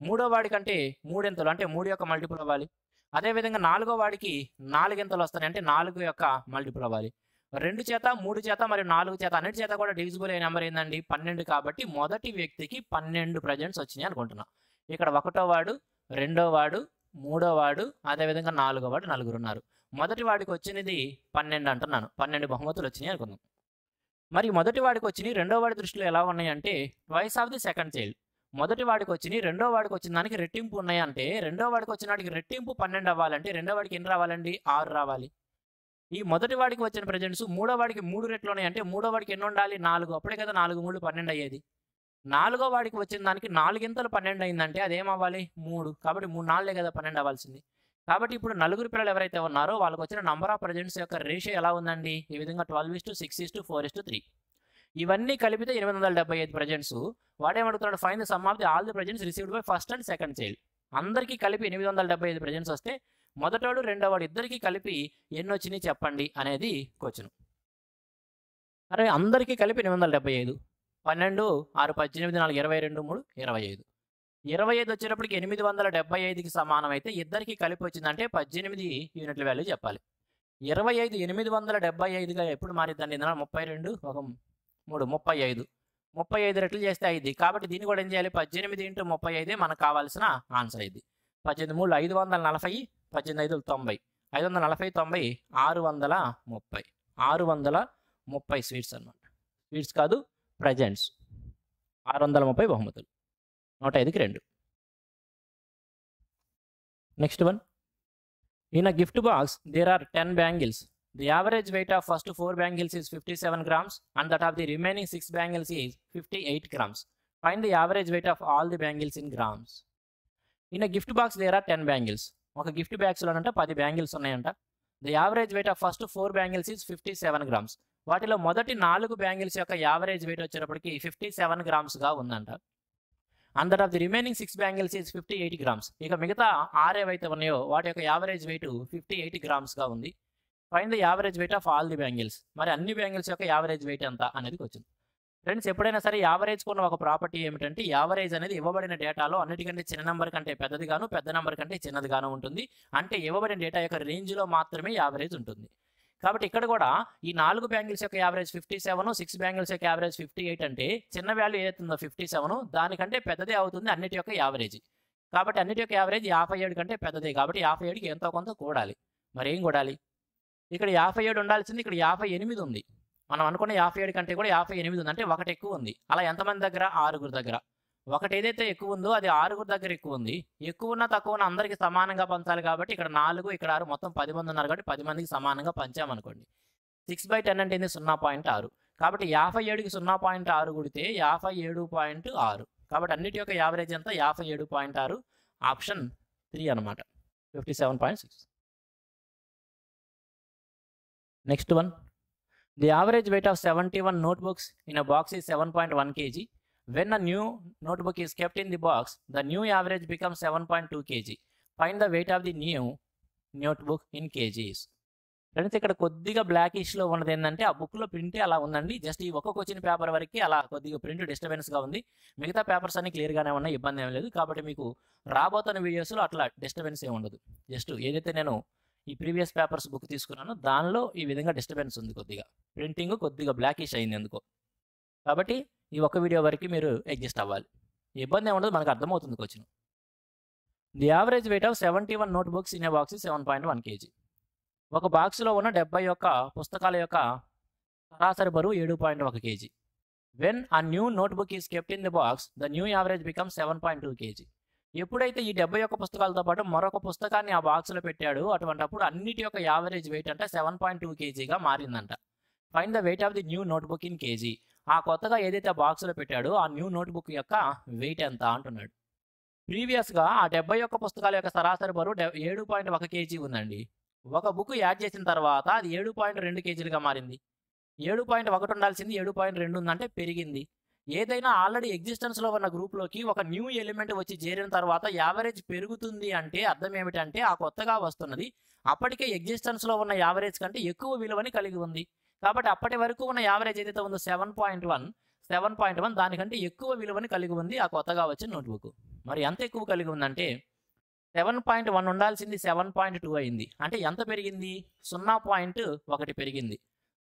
మూడో వాడికంటే 3 ఎంతలు అంటే 3 యొక్క మల్టిపుల్ అవ్వాలి. అదేవిధంగా నాలుగో వాడికి 4 ఎంతలు వస్తున్నాయి అంటే 4 యొక్క మల్టిపుల్ అవ్వాలి. 2 చేత, 3 చేత మరియు 4 చేత అన్నిటి చేత కూడా డివిజిబుల్ అయిన నెంబర్ ఏందండి 12. కాబట్టి మొదటి వ్యక్తికి 12 ప్రజెంట్స్ వచ్చినాయి అనుకుంటున్నా. ఇక్కడ ఒకటో వాడు, రెండో వాడు, మూడో వాడు, అదేవిధంగా నాలుగో వాడు, నలుగురు ఉన్నారు. మొదటి వాడికి వచ్చినది 12 అంటున్నాను. 12 బహుమతులు వచ్చినాయి అనుకుందాం. మరి మొదటి వాడికి వచ్చినాయి రెండో వాడి దృష్టిలో ఎలా ఉన్నాయి అంటే twice of the second child. మొదటి వాడికి వచ్చినాయి రెండో వాడికి వచ్చిన దానికి రెట్టింపు ఉన్నాయి అంటే రెండో వాడికి వచ్చిన వాడికి రెట్టింపు 12 అవ్వాలంటే రెండో వాడికి ఎన్ని రావాలండి 6 రావాలి. ఈ మొదటి వాడికి వచ్చిన ప్రజెంట్స్ మూడో వాడికి 3 రెట్లు ఉన్నాయి అంటే మూడో వాడికి ఎన్ని ఉండాలి 4. అప్పుడే కదా 4 3 12 అయ్యేది. నాలుగో వాడికి వచ్చిన దానికి 4 ఇంతలు 12 అయిందంటే అదేమవ్వాలి 3. కాబట్టి 3 4 కదా 12 అవ్వాల్సింది. కాబట్టి ఇప్పుడు నలుగురు పిల్లలు ఎవరైతే ఉన్నారో వాళ్ళకి వచ్చిన నంబర్ ఆఫ్ ప్రజెంట్స్ యొక్క రేషియో ఎలా ఉందండి ఈ విధంగా 12:6:4:3. ఇవన్నీ కలిపితే 875 ప్రజెంట్స్. వాడేమడుగుతున్నాడు find the sum of the all the presents received by first and second child. అందరికీ కలిపి 875 ప్రజెంట్స్ వస్తే మొదటోడు రెండోవాడు ఇద్దరికి కలిపి ఎన్ని వచ్చినాయి చెప్పండి అనేది క్వశ్చన్. అరే అందరికీ కలిపి 875. 12 6 18 4 22 3 25. 25 వచ్చేటప్పటికి 875కి సమానం అయితే ఇద్దరికి కలిపి వచ్చిందంటే 18 యూనిట్ల వాల్యూ చెప్పాలి. 25 875గా ఎప్పుడు మారిద్దండి 32 1 3 35. 35 రెట్లు చేస్తే అయింది. కాబట్టి దీన్ని కూడా ఏం చేయాలి 18 × 35 మనకు కావాల్సిన ఆన్సర్ అయింది. 18 3 540, 18 5 90, 540 90 630. 630 స్వీట్స్ అన్నమాట. స్వీట్స్ కాదు ప్రజెంట్స్. 630 బహుమతులు. 105కి 2. Next one. In a gift box there are 10 bangles. The average weight of first 4 bangles is 57 grams and that of the remaining 6 bangles is 58 grams. Find the average weight of all the bangles in grams. In a gift box there are 10 bangles. ఒక గిఫ్ట్ బ్యాగ్స్లో అంటే 10 బ్యాంగిల్స్ ఉన్నాయంట. The average weight of first 4 bangles is 57 grams. వాటిలో మొదటి 4 బ్యాంగిల్స్ యొక్క యావరేజ్ వెయిట్ వచ్చేటప్పటికి 57 గ్రామ్స్గా ఉందంట. And that of the remaining 6 bangles is 58 grams. ఇక మిగతా 6 ఏవైతే ఉన్నాయో వాటి యొక్క యావరేజ్ వెయిట్ 58 గ్రామ్స్గా ఉంది. Find the average weight of all the bangles. మరి అన్ని బ్యాంగిల్స్ యొక్క యావరేజ్ వెయిట్ ఎంత అనేది వచ్చింది. ఫ్రెండ్స్ ఎప్పుడైనా సరే యావరేజ్ కొన్న ఒక ప్రాపర్టీ ఏమిటంటే యావరేజ్ అనేది ఇవ్వబడిన డేటాలో అన్నిటికంటే చిన్న నెంబర్ కంటే పెద్దదిగాను పెద్ద నెంబర్ కంటే చిన్నదిగాను ఉంటుంది. అంటే ఇవ్వబడిన డేటా యొక్క రేంజ్లో మాత్రమే యావరేజ్ ఉంటుంది. కాబట్టి ఇక్కడ కూడా ఈ 4 బ్యాంగిల్స్ యొక్క యావరేజ్ 57, 6 బ్యాంగిల్స్ యొక్క యావరేజ్ 58 అంటే చిన్న వాల్యూ ఏదైతుందో 57 దానికంటే పెద్దదే అవుతుంది అన్నిటి యొక్క యావరేజ్. కాబట్టి అన్నిటి యొక్క యావరేజ్ 57 కంటే పెద్దదే. కాబట్టి 57కి ఎంతో కొంత కూడాలి. మరి ఏం కూడాలి? ఇక్కడ 57 ఉండాల్సింది, ఇక్కడ 58 ఉంది. మనం అనుకున్న 57 కంటే కూడా 58 ఉంది. అంటే ఒకటి ఎక్కువ ఉంది. అలా ఎంతమంది దగ్గర? 6 దగ్గర. ఒకటి ఏదైతే ఎక్కువ ఉందో అది 6 దగ్గర ఎక్కువ ఉంది. ఎక్కువ ఉన్న తక్కువ ఉన్న అందరికీ సమానంగా పంచాలి. కాబట్టి ఇక్కడ 4 ఇక్కడ 6 మొత్తం 10 మంది ఉన్నారు కాబట్టి 10 మందికి సమానంగా పంచామనుకోండి. 6/10 అంటే 0.6. కాబట్టి 57కి 0.6 కూడితే 57.6. కాబట్టి అన్నిటి యొక్క యావరేజ్ ఎంత 57.6. ఆప్షన్ 3 అనమాట. 57.6. Next one. The average weight of 71 notebooks in a box is 7.1 kg. When a new notebook is kept in the box, the new average becomes 7.2 kg. Find the weight of the new notebook in kgs. Friends ఇక్కడ కొద్దిగా బ్లాకిష్లో ఉన్నది ఏంటంటే ఆ బుక్లో ప్రింటే అలా ఉందండి. జస్ట్ ఈ ఒక్క క్వశ్చన్ పేపర్ వరకు అలా కొద్దిగా ప్రింట్ డిస్టర్బెన్స్గా ఉంది. మిగతా పేపర్స్ అన్ని క్లియర్గానే ఉన్నాయి, ఇబ్బంది ఏం లేదు. కాబట్టి మీకు రాబోతున్న వీడియోస్లో అట్లా డిస్టర్బెన్స్ ఏమి ఉండదు. జస్ట్ ఏదైతే నేను ఈ ప్రీవియస్ పేపర్స్ బుక్ తీసుకున్నాను దానిలో ఈ విధంగా డిస్టర్బెన్స్ ఉంది, కొద్దిగా ప్రింటింగ్ కొద్దిగా బ్లాకిష్ అయింది ఎందుకో. కాబట్టి ఈ ఒక్క వీడియో వరకు మీరు అడ్జస్ట్ అవ్వాలి, ఇబ్బంది ఏముండదు, మనకు అర్థమవుతుంది question. The average weight of 71 notebooks in a box 7.1 kg. ఒక బాక్స్లో ఉన్న 70 పుస్తకాల యొక్క సరాసరి బరువు 7.1 kg. వెన్ ఆ new notebook is kept in the box the new average become 7.2 kg. ఎప్పుడైతే ఈ 71 పుస్తకాలతో పాటు మరొక పుస్తకాన్ని ఆ బాక్స్లో పెట్టాడు అటువంటిప్పుడు అన్నిటి యొక్క యావరేజ్ వెయిట్ అంటే 7.2 kgగా మారిందంట. Find the weight of the new notebook in KG. ఆ కొత్తగా ఏదైతే బాక్స్లో పెట్టాడో ఆ న్యూ నోట్బుక్ యొక్క వెయిట్ ఎంత అంటున్నాడు. ప్రీవియస్గా ఆ 71 పుస్తకాల యొక్క సరాసరి బరువు 7.1 kg ఉందండి. ఒక బుక్ యాడ్ చేసిన తర్వాత అది 7.2 kgలుగా మారింది. 7.1 ఉండాల్సింది 7.2 ఉందంటే పెరిగింది. ఏదైనా ఆల్రెడీ ఎగ్జిస్టెన్స్లో ఉన్న గ్రూప్లోకి ఒక న్యూ ఎలిమెంట్ వచ్చి చేరిన తర్వాత యావరేజ్ పెరుగుతుంది అంటే అర్థం ఏమిటంటే ఆ కొత్తగా వస్తున్నది అప్పటికే ఎగ్జిస్టెన్స్లో ఉన్న యావరేజ్ కంటే ఎక్కువ విలువని కలిగి ఉంది. కాబట్టి అప్పటి వరకు ఉన్న యావరేజ్ ఏదైతే ఉందో 7.1 దానికంటే ఎక్కువ విలువని కలిగి ఉంది ఆ కొత్తగా వచ్చిన నోట్బుక్. మరి ఎంత ఎక్కువ కలిగి ఉందంటే 7.1 ఉండాల్సింది 7.2 అయింది. అంటే ఎంత పెరిగింది? 0.1 పెరిగింది.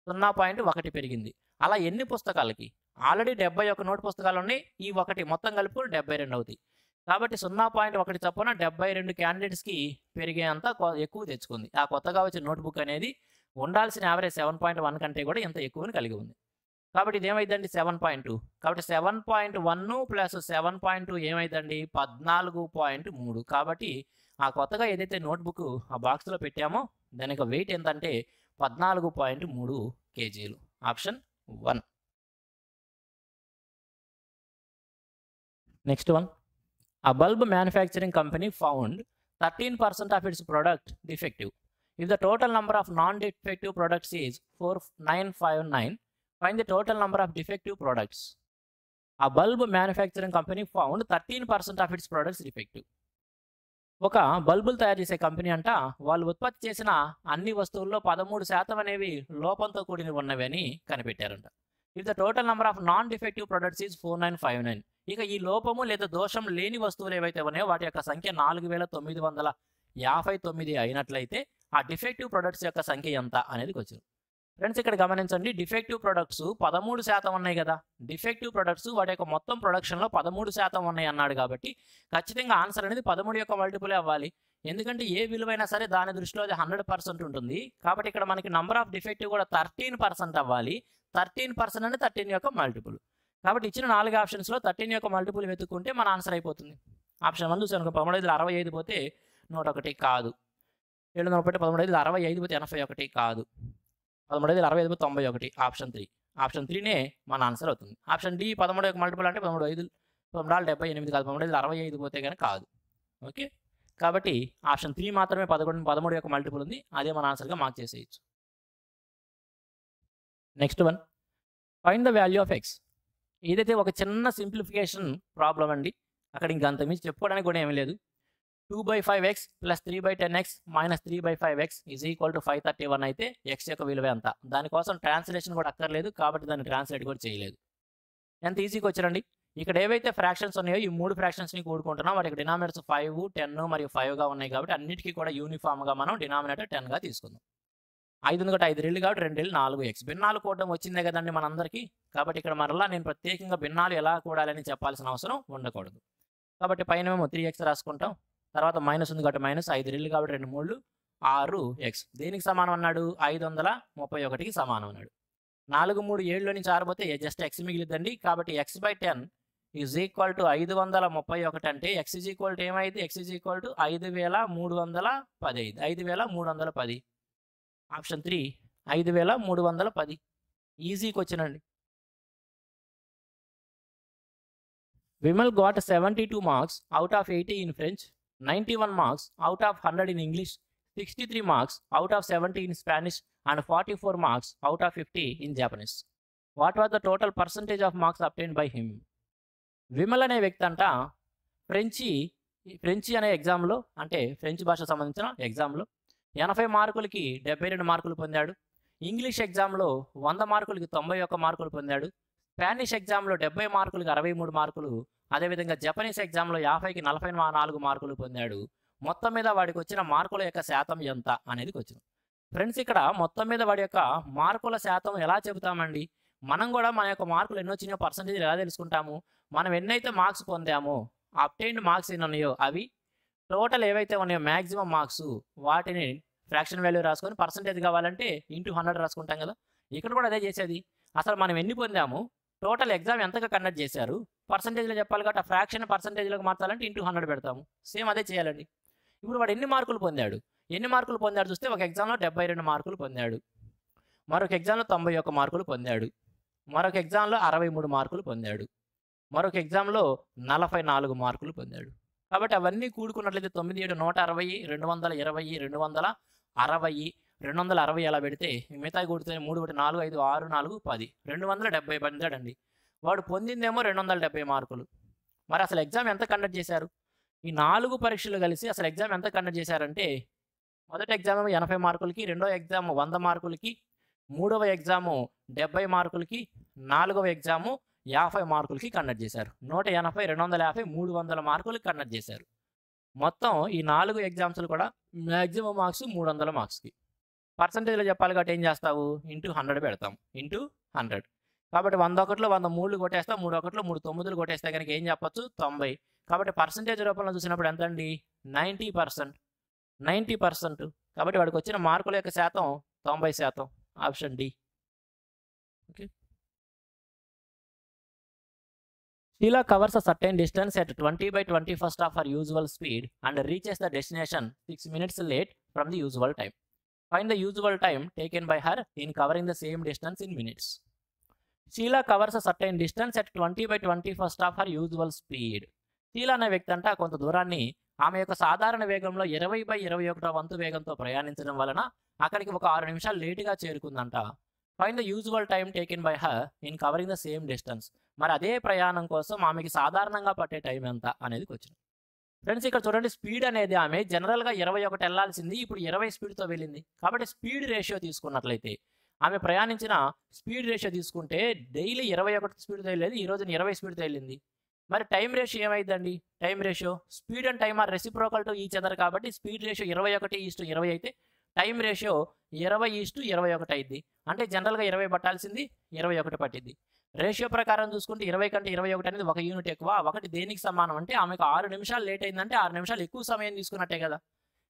0.1 పెరిగింది. అలా ఎన్ని పుస్తకాలకి? ఆల్రెడీ 71 నోట్ పుస్తకాలు ఉన్నాయి. ఈ ఒకటి మొత్తం కలుపుకొని 72 అవుతాయి. కాబట్టి 0.1 చొప్పున 72 క్యాండిడేట్స్కి పెరిగేంత ఎక్కువ తెచ్చుకుంది. ఆ కొత్తగా వచ్చిన నోట్బుక్ అనేది ఉండాల్సిన యావరేజ్ 7.1 కంటే కూడా ఎంత ఎక్కువని కలిగి ఉంది. కాబట్టి ఇది ఏమైందండి? 7.2. కాబట్టి 7.1 ప్లస్ 7.2 ఏమైందండి? 14.3. కాబట్టి ఆ కొత్తగా ఏదైతే నోట్బుక్ ఆ బాక్స్లో పెట్టామో దానికి వెయిట్ ఎంతంటే 14.3 kgs. Option 1. Next one. A bulb manufacturing company found 13% of its product defective. If the total number of non-defective products is 4959, find the total number of defective products. A bulb manufacturing company found 13% of its products defective. ఒక బల్బులు తయారు చేసే కంపెనీ అంట వాళ్ళు ఉత్పత్తి చేసిన అన్ని వస్తువుల్లో 13% అనేవి లోపంతో కూడిన ఉన్నవి అని కనిపెట్టారంట. If the total number of non defective products is 4959. ఇక ఈ లోపము లేదా దోషం లేని వస్తువులు ఏవైతే ఉన్నాయో వాటి యొక్క సంఖ్య 4959 అయినట్లయితే ఆ డిఫెక్టివ్ ప్రొడక్ట్స్ యొక్క సంఖ్య ఎంత అనేది వచ్చింది. ఫ్రెండ్స్ ఇక్కడ గమనించండి, డిఫెక్టివ్ ప్రొడక్ట్స్ 13% ఉన్నాయి కదా. డిఫెక్టివ్ ప్రొడక్ట్స్ వాటి యొక్క మొత్తం ప్రొడక్షన్లో 13% ఉన్నాయి అన్నాడు కాబట్టి ఖచ్చితంగా ఆన్సర్ అనేది 13 యొక్క మల్టిపులే అవ్వాలి. ఎందుకంటే ఏ విలువైనా సరే దాని దృష్టిలో అది 100% ఉంటుంది. కాబట్టి ఇక్కడ మనకి నంబర్ ఆఫ్ డిఫెక్టివ్ కూడా 13% అవ్వాలి. 13% అంటే 13 యొక్క మల్టిపుల్. కాబట్టి ఇచ్చిన 4 ఆప్షన్స్లో 13 యొక్క మల్టిపుల్ వెతుక్కుంటే మన ఆన్సర్ అయిపోతుంది. ఆప్షన్ 1 చూసాను, 13×5 65 పోతే 101 కాదు. 735 పోతే 81 కాదు. 13×65 పోతే 91. ఆప్షన్ 3. ఆప్షన్ 3నే మన ఆన్సర్ అవుతుంది. ఆప్షన్ డి 13 యొక్క మల్టిపుల్ అంటే 13×5 78 కాదు. 13×65 పోతే కనుక కాదు. ఓకే, కాబట్టి ఆప్షన్ 3 మాత్రమే 13 యొక్క మల్టిపుల్ ఉంది. అదే మన ఆన్సర్గా మార్క్ చేసేయచ్చు. Next one. Find the value of X. ఏదైతే ఒక చిన్న సింప్లిఫికేషన్ ప్రాబ్లం అండి. అక్కడ ఇంకా అంత మించి చెప్పుకోవడానికి కూడా ఏమీ లేదు. 2/5x + 3/10x - 3/5x = 531 అయితే ఎక్స్ యొక్క విలువ ఎంత? దానికోసం ట్రాన్స్లేషన్ కూడా అక్కర్లేదు కాబట్టి దాన్ని ట్రాన్స్లేట్ కూడా చేయలేదు. ఎంత ఈజీగా వచ్చారండి. ఇక్కడ ఏవైతే ఫ్రాక్షన్స్ ఉన్నాయో ఈ 3 ఫ్రాక్షన్స్ని కూడుకుంటున్నాం. వాటికి డినామినేటర్స్ 5, 10 మరియు 5గా ఉన్నాయి కాబట్టి అన్నిటికీ కూడా యూనిఫామ్గా మనం డినామినేటర్ 10గా తీసుకుందాం. 5 ఉంది కాబట్టి 5 రెళ్ళు కాబట్టి 2 రెళ్ళు 4x. భిన్నాలు కూడడం వచ్చిందే కదండి మనందరికీ. కాబట్టి ఇక్కడ మరలా నేను ప్రత్యేకంగా భిన్నాలు ఎలా కూడాలని చెప్పాల్సిన అవసరం ఉండకూడదు. కాబట్టి పైన మేము 3x రాసుకుంటాం. తర్వాత మైనస్ ఉంది కాబట్టి మైనస్ 5 రెళ్ళు కాబట్టి 2 3 6x. దేనికి సమానం అన్నాడు? 531కి సమానం అన్నాడు. 4 3 7లో నుంచి 6 పోతే జస్ట్ x మిగిలిద్దండి. కాబట్టి x/10 = 531 అంటే x ఏమైంది? x 5310. 5310. ఆప్షన్ 3 5310. ఈజీ క్వశ్చన్ అండి. Vimal got 72 marks out of 80 in French, 91 marks out of 100 in English, 63 marks out of 70 in Spanish, and 44 marks out of 50 in Japanese. What was the total percentage of marks obtained by him? Vimal అనే వ్యక్తి అంట ఫ్రెంచి అనే ఎగ్జామ్లో, అంటే ఫ్రెంచ్ భాష సంబంధించిన ఎగ్జామ్లో 80 మార్కులకి 72 మార్కులు పొందాడు. ఇంగ్లీష్ ఎగ్జామ్లో 100 మార్కులకి 91 మార్కులు పొందాడు. స్పానిష్ ఎగ్జామ్లో 70 మార్కులకి 63 మార్కులు. అదేవిధంగా జపనీస్ ఎగ్జామ్లో 50కి 44 మార్కులు పొందాడు. మొత్తం మీద వాడికి వచ్చిన మార్కుల యొక్క శాతం ఎంత అనేది వచ్చింది. ఫ్రెండ్స్ ఇక్కడ మొత్తం మీద వాడి యొక్క మార్కుల శాతం ఎలా చెబుతామండి? మనం కూడా మన యొక్క మార్కులు ఎన్ని వచ్చినాయో పర్సంటేజ్ ఎలా తెలుసుకుంటాము? మనం ఎన్నైతే మార్క్స్ పొందామో అబ్టైన్డ్ మార్క్స్ ఎన్ని ఉన్నాయో అవి టోటల్ ఏవైతే ఉన్నాయో మ్యాక్సిమం మార్క్స్ వాటిని ఫ్రాక్షన్ వాల్యూ రాసుకొని పర్సంటేజ్ కావాలంటే ఇంటూ 100 రాసుకుంటాం కదా. ఇక్కడ కూడా అదే చేసేది. అసలు మనం ఎన్ని పొందాము, టోటల్ ఎగ్జామ్ ఎంతగా కండక్ట్ చేశారు, పర్సంటేజ్లో చెప్పాలి కాబట్టి ఆ ఫ్రాక్షన్ పర్సంటేజ్లోకి మార్చాలంటే ఇంటూ 100 పెడతాము. సేమ్ అదే చేయాలండి. ఇప్పుడు వాడు ఎన్ని మార్కులు పొందాడు చూస్తే ఒక ఎగ్జామ్లో 72 మార్కులు పొందాడు, మరొక ఎగ్జామ్లో 91 మార్కులు పొందాడు, మరొక ఎగ్జామ్లో 63 మార్కులు పొందాడు, మరొక ఎగ్జామ్లో 44 మార్కులు పొందాడు. కాబట్టి అవన్నీ కూడుకున్నట్లయితే 9 7 160, 220, 260, 260 అలా పెడితే మిగతా కూడితే 3 1 4 5 6 4 10 270 పొందాడండి. వాడు పొందిందేమో 270 మార్కులు. మరి అసలు ఎగ్జామ్ ఎంత కండక్ట్ చేశారు? ఈ 4 పరీక్షలు కలిసి అసలు ఎగ్జామ్ ఎంత కండక్ట్ చేశారంటే, మొదటి ఎగ్జామ్ 80 మార్కులకి, రెండో ఎగ్జామ్ 100 మార్కులకి, మూడవ ఎగ్జాము 70 మార్కులకి, నాలుగవ ఎగ్జాము 50 మార్కులకి కండక్ట్ చేశారు. 180, 250, 300 మార్కులకి కండక్ట్ చేశారు. మొత్తం ఈ 4 ఎగ్జామ్స్‌లు కూడా మాక్సిమం మార్క్స్ 300 మార్క్స్‌కి. పర్సెంటేజ్‌లో చెప్పాలి కాబట్టి ఏం చేస్తావు? ఇంటూ 100 పెడతాం. ఇంటూ 100. కాబట్టి 100 ఒకటిలో 100 3లు కొట్టేస్తాం. 3 ఒకటిలో 3 9లు కొట్టేస్తే కనుక ఏం చెప్పొచ్చు? 90. కాబట్టి పర్సెంటేజ్ రూపంలో చూసినప్పుడు ఎంత అండి? 90%. 90%. కాబట్టి వాడికి వచ్చిన మార్కుల యొక్క శాతం 90%. Option D. Okay. Sheila covers a certain distance at 20/21st of her usual speed and reaches the destination 6 minutes late from the usual time. Find the usual time taken by her in covering the same distance in minutes. Sheila covers a certain distance at 20/21st of her usual speed. Sheila అనే వ్యక్తి అంట కొంత దూరాన్ని ఆమె యొక్క సాధారణ వేగంలో 20/21వ వంతు వేగంతో ప్రయాణించడం వలన అక్కడికి ఒక 6 నిమిషాలు లేటుగా చేరుకుందంట. Find the usual time taken by her in covering the same distance. మరి అదే ప్రయాణం కోసం ఆమెకి సాధారణంగా పట్టే టైం ఎంత అనేది క్వశ్చన్. ఫ్రెండ్స్ ఇక్కడ చూడండి, స్పీడ్ అనేది ఆమె జనరల్గా 21 వెళ్ళాల్సింది, ఇప్పుడు 20 స్పీడ్తో వెళ్ళింది. కాబట్టి స్పీడ్ రేషియో తీసుకున్నట్లయితే ఆమె ప్రయాణించిన స్పీడ్ రేషియో తీసుకుంటే డైలీ 21 స్పీడ్తో వెళ్ళేది, ఈ రోజున 20 స్పీడ్తో వెళ్ళింది. మరి టైం రేషియో ఏమైందండి? Time ratio speed and time are reciprocal to each other కాబట్టి స్పీడ్ రేషియో 21:20 అయితే టైం రేషియో 20:21 అయింది. అంటే జనరల్గా 20 పట్టాల్సింది 21 పట్టింది. రేషియో ప్రకారం చూసుకుంటే 20 కంటే 21 అనేది 1 యూనిట్ ఎక్కువ. 1 దేనికి సమానం అంటే ఆమెకు 6 నిమిషాలు లేట్ అయిందంటే 6 నిమిషాలు ఎక్కువ సమయం తీసుకున్నట్టే కదా.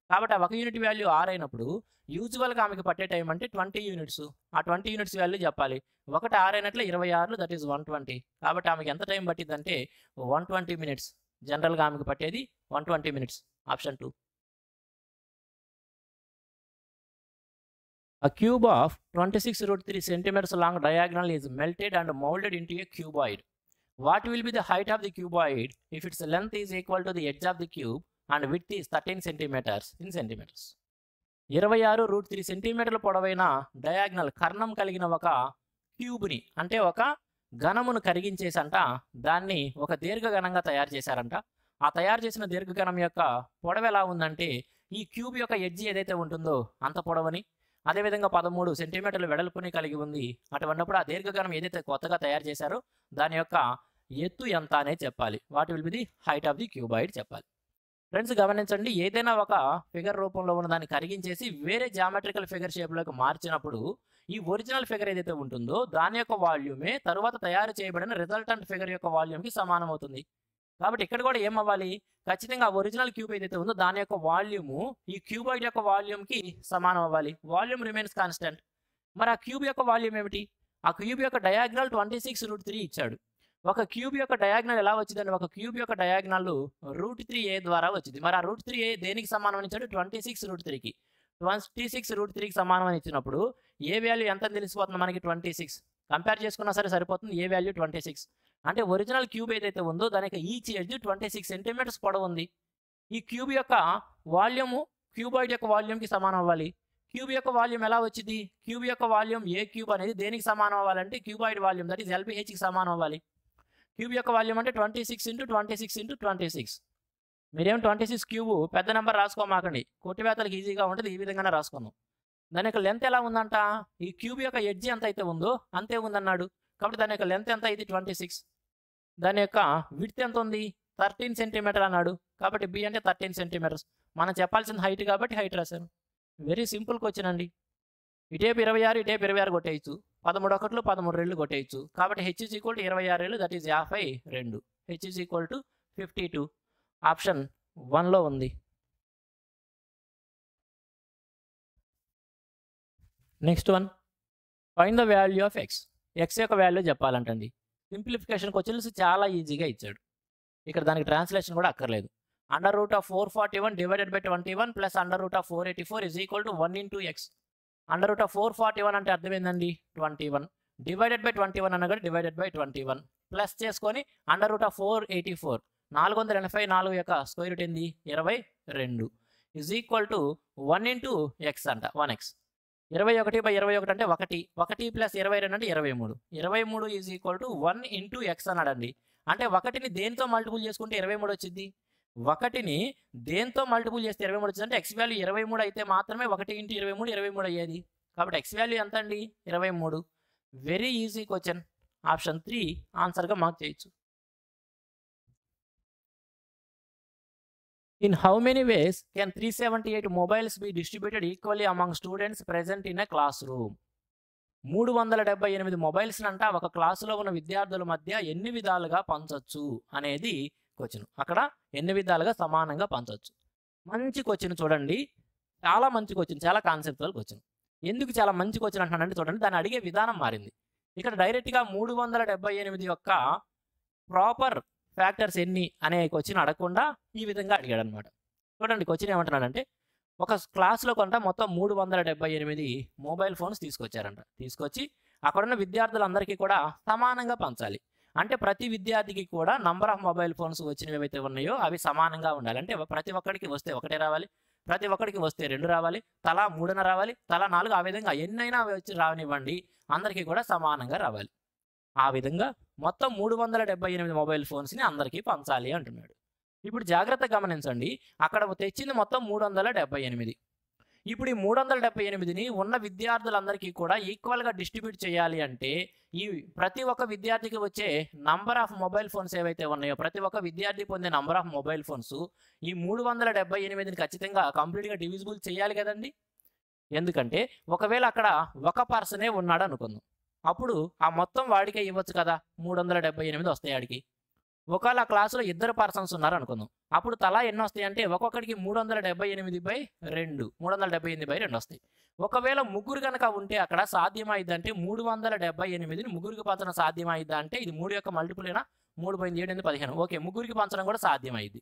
కాబట్టి ఆ 1 యూనిట్ వాల్యూ 6 అయినప్పుడు యూజువల్గా ఆమెకు పట్టే టైం అంటే 20 యూనిట్స్. ఆ 20 యూనిట్స్ వాల్యూ చెప్పాలి. 1 6 అయినట్లే 26, దట్ ఈస్ 120. కాబట్టి ఆమెకి ఎంత టైం పట్టిందంటే 120 మినిట్స్. జనరల్గా ఆమెకు పట్టేది 120 minutes. Option 2. A cube of 26√3 centimeters long diagonal is melted and molded into a cuboid. What will be the height of the cuboid if its length is equal to the edge of the cube and width is 13 centimeters in centimeters? 26√3 సెంటీమీటర్ల పొడవైన డయాగ్నల్ కర్ణం కలిగిన ఒక క్యూబ్ని అంటే ఒక ఘనమును కరిగించేసంట దాన్ని ఒక దీర్ఘఘనంగా తయారు చేశారంట. ఆ తయారు చేసిన దీర్ఘఘనం యొక్క పొడవు ఎలా ఉందంటే ఈ క్యూబ్ యొక్క ఎడ్జ్ ఏదైతే ఉంటుందో అంత పొడవని, అదేవిధంగా 13 సెంటీమీటర్ల వెడల్పుని కలిగి ఉంది. అటువంటిప్పుడు ఆ దీర్ఘఘనం ఏదైతే కొత్తగా తయారు చేశారో దాని యొక్క ఎత్తు ఎంత అనేది చెప్పాలి. What will be the height of the cuboid చెప్పాలి. ఫ్రెండ్స్ గమనించండి, ఏదైనా ఒక ఫిగర్ రూపంలో ఉన్న దాన్ని కరిగించేసి వేరే జామెట్రికల్ ఫిగర్ షేప్లోకి మార్చినప్పుడు ఈ ఒరిజినల్ ఫిగర్ ఏదైతే ఉంటుందో దాని యొక్క వాల్యూమే తరువాత తయారు చేయబడిన రిజల్టెంట్ ఫిగర్ యొక్క వాల్యూమ్కి సమానం అవుతుంది. కాబట్టి ఇక్కడ కూడా ఏమవ్వాలి? ఖచ్చితంగా ఒరిజినల్ క్యూబ్ ఏదైతే ఉందో దాని యొక్క వాల్యూము ఈ క్యూబాయిడ్ యొక్క వాల్యూమ్కి సమానం అవ్వాలి. Volume remains constant. మరి ఆ క్యూబ్ యొక్క వాల్యూమ్ ఏమిటి? ఆ క్యూబ్ యొక్క డయాగ్నల్ 26√3 ఇచ్చాడు. ఒక క్యూబ్ యొక్క డయాగ్నల్ ఎలా వచ్చిందండి? ఒక క్యూబ్ యొక్క డయాగ్నల్ √3a ద్వారా వచ్చింది. మరి ఆ √3a దేనికి సమానం అని ఇచ్చాడు? 26√3కి. 26√3కి సమానం అని ఇచ్చినప్పుడు ఏ వాల్యూ ఎంత తెలిసిపోతుంది మనకి? 26. కంపేర్ చేసుకున్నా సరే సరిపోతుంది. ఏ వాల్యూ 26. అంటే ఒరిజినల్ క్యూబ్ ఏదైతే ఉందో దానికి ఈచ్ ఎడ్జ్ 26 సెంటీమీటర్స్ పొడవు ఉంది. ఈ క్యూబ్ యొక్క వాల్యూము క్యూబాయిడ్ యొక్క వాల్యూమ్కి సమానం అవ్వాలి. క్యూబ్ యొక్క వాల్యూమ్ ఎలా వచ్చింది? క్యూబ్ యొక్క వాల్యూమ్ ఏ క్యూబ్ అనేది దేనికి సమానం అవ్వాలంటే క్యూబాయిడ్ వాల్యూమ్ దట్ ఈస్ LBHకి సమానం అవ్వాలి. క్యూబ్ యొక్క వాల్యూమ్ అంటే 26 × 26 × 26. మీరేం 26 క్యూబ్ పెద్ద నెంబర్ రాసుకోమాకండి, కొట్టివేతలకు ఈజీగా ఉంటుంది. ఈ విధంగానే రాసుకున్నాం. దాని యొక్క లెంత్ ఎలా ఉందంట? ఈ క్యూబ్ యొక్క ఎడ్జ్ ఎంత అయితే ఉందో అంతే ఉందన్నాడు. కాబట్టి దాని యొక్క లెంత్ ఎంత? ఇది 26. దాని యొక్క విడ్త్ ఎంత ఉంది? 13 సెంటీమీటర్ అన్నాడు. కాబట్టి బి అంటే 13 సెంటీమీటర్స్. మనం చెప్పాల్సిన హైట్ కాబట్టి హైట్ రాశాను. వెరీ సింపుల్ క్వశ్చన్ అండి. ఇటేపు 26, ఇటేపు 26 కొట్టేయచ్చు. 13 ఒకట్లు 13 రెళ్ళు కొట్టేయచ్చు. కాబట్టి H = 26 రెళ్ళు దట్ ఈస్ 52. H = 52. ఆప్షన్ 1లో ఉంది. Next one, find the value of X. X యొక్క వాల్యూ చెప్పాలంటండి. సింప్లిఫికేషన్ క్వశ్చన్స్ చాలా ఈజీగా ఇచ్చాడు. ఇక్కడ దానికి ట్రాన్స్లేషన్ కూడా అక్కర్లేదు. √441 / 21 + √484 = 1 × x. √441 అంటే అర్థం ఏందండి? 21 డివైడెడ్ బై 21 అనగా డివైడెడ్ బై 21 ప్లస్ చేసుకొని √484 484 యొక్క స్క్వేర్ రూట్ ఏంది? 22 = 1 × x అంట, 1x. 21/21 అంటే 1. 1 + 22 అంటే 23. 23 is equal to 1 into X అన్నాడండి. అంటే 1ని దేనితో మల్టిపుల్ చేసుకుంటే 23 వచ్చింది? 1ని దేనితో మల్టిపుల్ చేస్తే 23 వచ్చిందంటే ఎక్స్ వాల్యూ 23 అయితే మాత్రమే 1 ఇంటూ 23 23 అయ్యేది. కాబట్టి ఎక్స్ వాల్యూ ఎంత అండి? 23. Very easy question. ఆప్షన్ 3 ఆన్సర్గా మార్క్ చేయొచ్చు. In how many ways can 378 mobiles be distributed equally among students present in a classroom? 378 mobiles అంట ఒక క్లాసులో ఉన్న విద్యార్థుల మధ్య ఎన్ని విధాలుగా పంచొచ్చు అనేది క్వశ్చన్. అక్కడ ఎన్ని విధాలుగా సమానంగా పంచొచ్చు. మంచి క్వశ్చన్ చూడండి. చాలా మంచి క్వశ్చన్, చాలా కాన్సెప్చువల్ క్వశ్చన్. ఎందుకు చాలా మంచి క్వశ్చన్ అంటున్నానంటే చూడండి, దాన్ని అడిగే విధానం మారింది. ఇక్కడ డైరెక్ట్గా 378 యొక్క ప్రాపర్ ఫ్యాక్టర్స్ ఎన్ని అనే క్వశ్చన్ అడగకుండా ఈ విధంగా అడిగాడు అనమాట. చూడండి క్వశ్చన్ ఏమంటున్నాడంటే, ఒక క్లాస్లో కొంట మొత్తం 378 మొబైల్ ఫోన్స్ తీసుకొచ్చారంట. తీసుకొచ్చి అక్కడున్న విద్యార్థులందరికీ కూడా సమానంగా పంచాలి. అంటే ప్రతి విద్యార్థికి కూడా నంబర్ ఆఫ్ మొబైల్ ఫోన్స్ వచ్చినవి ఏవైతే ఉన్నాయో అవి సమానంగా ఉండాలి. అంటే ప్రతి ఒక్కడికి వస్తే 1 రావాలి, ప్రతి ఒక్కడికి వస్తే 2 రావాలి, తలా 3 రావాలి, తలా 4, ఆ విధంగా ఎన్నైనా వచ్చి రానివ్వండి, అందరికీ కూడా సమానంగా రావాలి. ఆ విధంగా మొత్తం 378 మొబైల్ ఫోన్స్ని అందరికీ పంచాలి అంటున్నాడు. ఇప్పుడు జాగ్రత్తగా గమనించండి, అక్కడ తెచ్చింది మొత్తం 378. ఇప్పుడు ఈ 378ని ఉన్న విద్యార్థులందరికీ కూడా ఈక్వల్గా డిస్ట్రిబ్యూట్ చేయాలి అంటే ఈ ప్రతి ఒక్క విద్యార్థికి వచ్చే నంబర్ ఆఫ్ మొబైల్ ఫోన్స్ ఏవైతే ఉన్నాయో, ప్రతి ఒక్క విద్యార్థి పొందే నంబర్ ఆఫ్ మొబైల్ ఫోన్స్ ఈ 378ని ఖచ్చితంగా కంప్లీట్గా డివిజిబుల్ చేయాలి కదండి. ఎందుకంటే ఒకవేళ అక్కడ ఒక పర్సనే ఉన్నాడు అనుకుందాం, అప్పుడు ఆ మొత్తం వాడికే ఇవ్వచ్చు కదా, 378 వస్తాయి ఆడికి. ఒకవేళ ఆ క్లాసులో 2 పర్సన్స్ ఉన్నారు అనుకుందాం, అప్పుడు తలా ఎన్ని వస్తాయి అంటే ఒక్కొక్కడికి 378/2 378/2 వస్తాయి. ఒకవేళ ముగ్గురు కనుక ఉంటే అక్కడ సాధ్యమైద్ది అంటే 378ని ముగ్గురికి పంచడం సాధ్యమైద్దా అంటే ఇది 3 యొక్క మల్టిపుల్ అయినా 3 × 7 = 15. ఓకే, ముగ్గురికి పంచడం కూడా సాధ్యమైద్ది.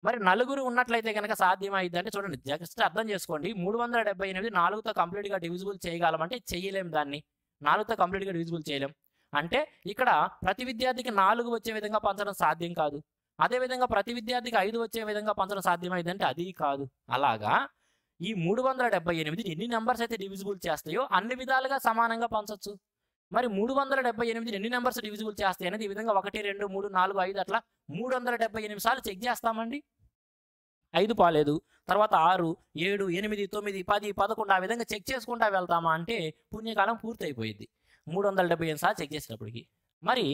మరి నలుగురు ఉన్నట్లయితే కనుక సాధ్యమైద్ది అంటే చూడండి, జస్ట్ అర్థం చేసుకోండి, 378 4తో కంప్లీట్గా డివిజిబుల్ చేయగలమంటే చేయలేం, దాన్ని 4తో కంప్లీట్గా డివిజిబుల్ చేయలేం. అంటే ఇక్కడ ప్రతి విద్యార్థికి 4 వచ్చే విధంగా పంచడం సాధ్యం కాదు. అదేవిధంగా ప్రతి విద్యార్థికి 5 వచ్చే విధంగా పంచడం సాధ్యమైంది అంటే అది కాదు. అలాగా ఈ 378 ఎన్ని నెంబర్స్ అయితే డివిజిబుల్ చేస్తాయో అన్ని విధాలుగా సమానంగా పంచొచ్చు. మరి 378 ఎన్ని నెంబర్స్ డివిజిబుల్ చేస్తాయి అనేది ఈ విధంగా 1 2 3 4 5 అట్లా 378 సార్లు చెక్ చేస్తామండి. 5 పాలేదు, తర్వాత 6 7 8 9 10 11 ఆ విధంగా చెక్ చేసుకుంటా వెళ్తామా అంటే పుణ్యకాలం పూర్తయిపోయింది 375 సార్లు చెక్ చేసినప్పటికీ. మరి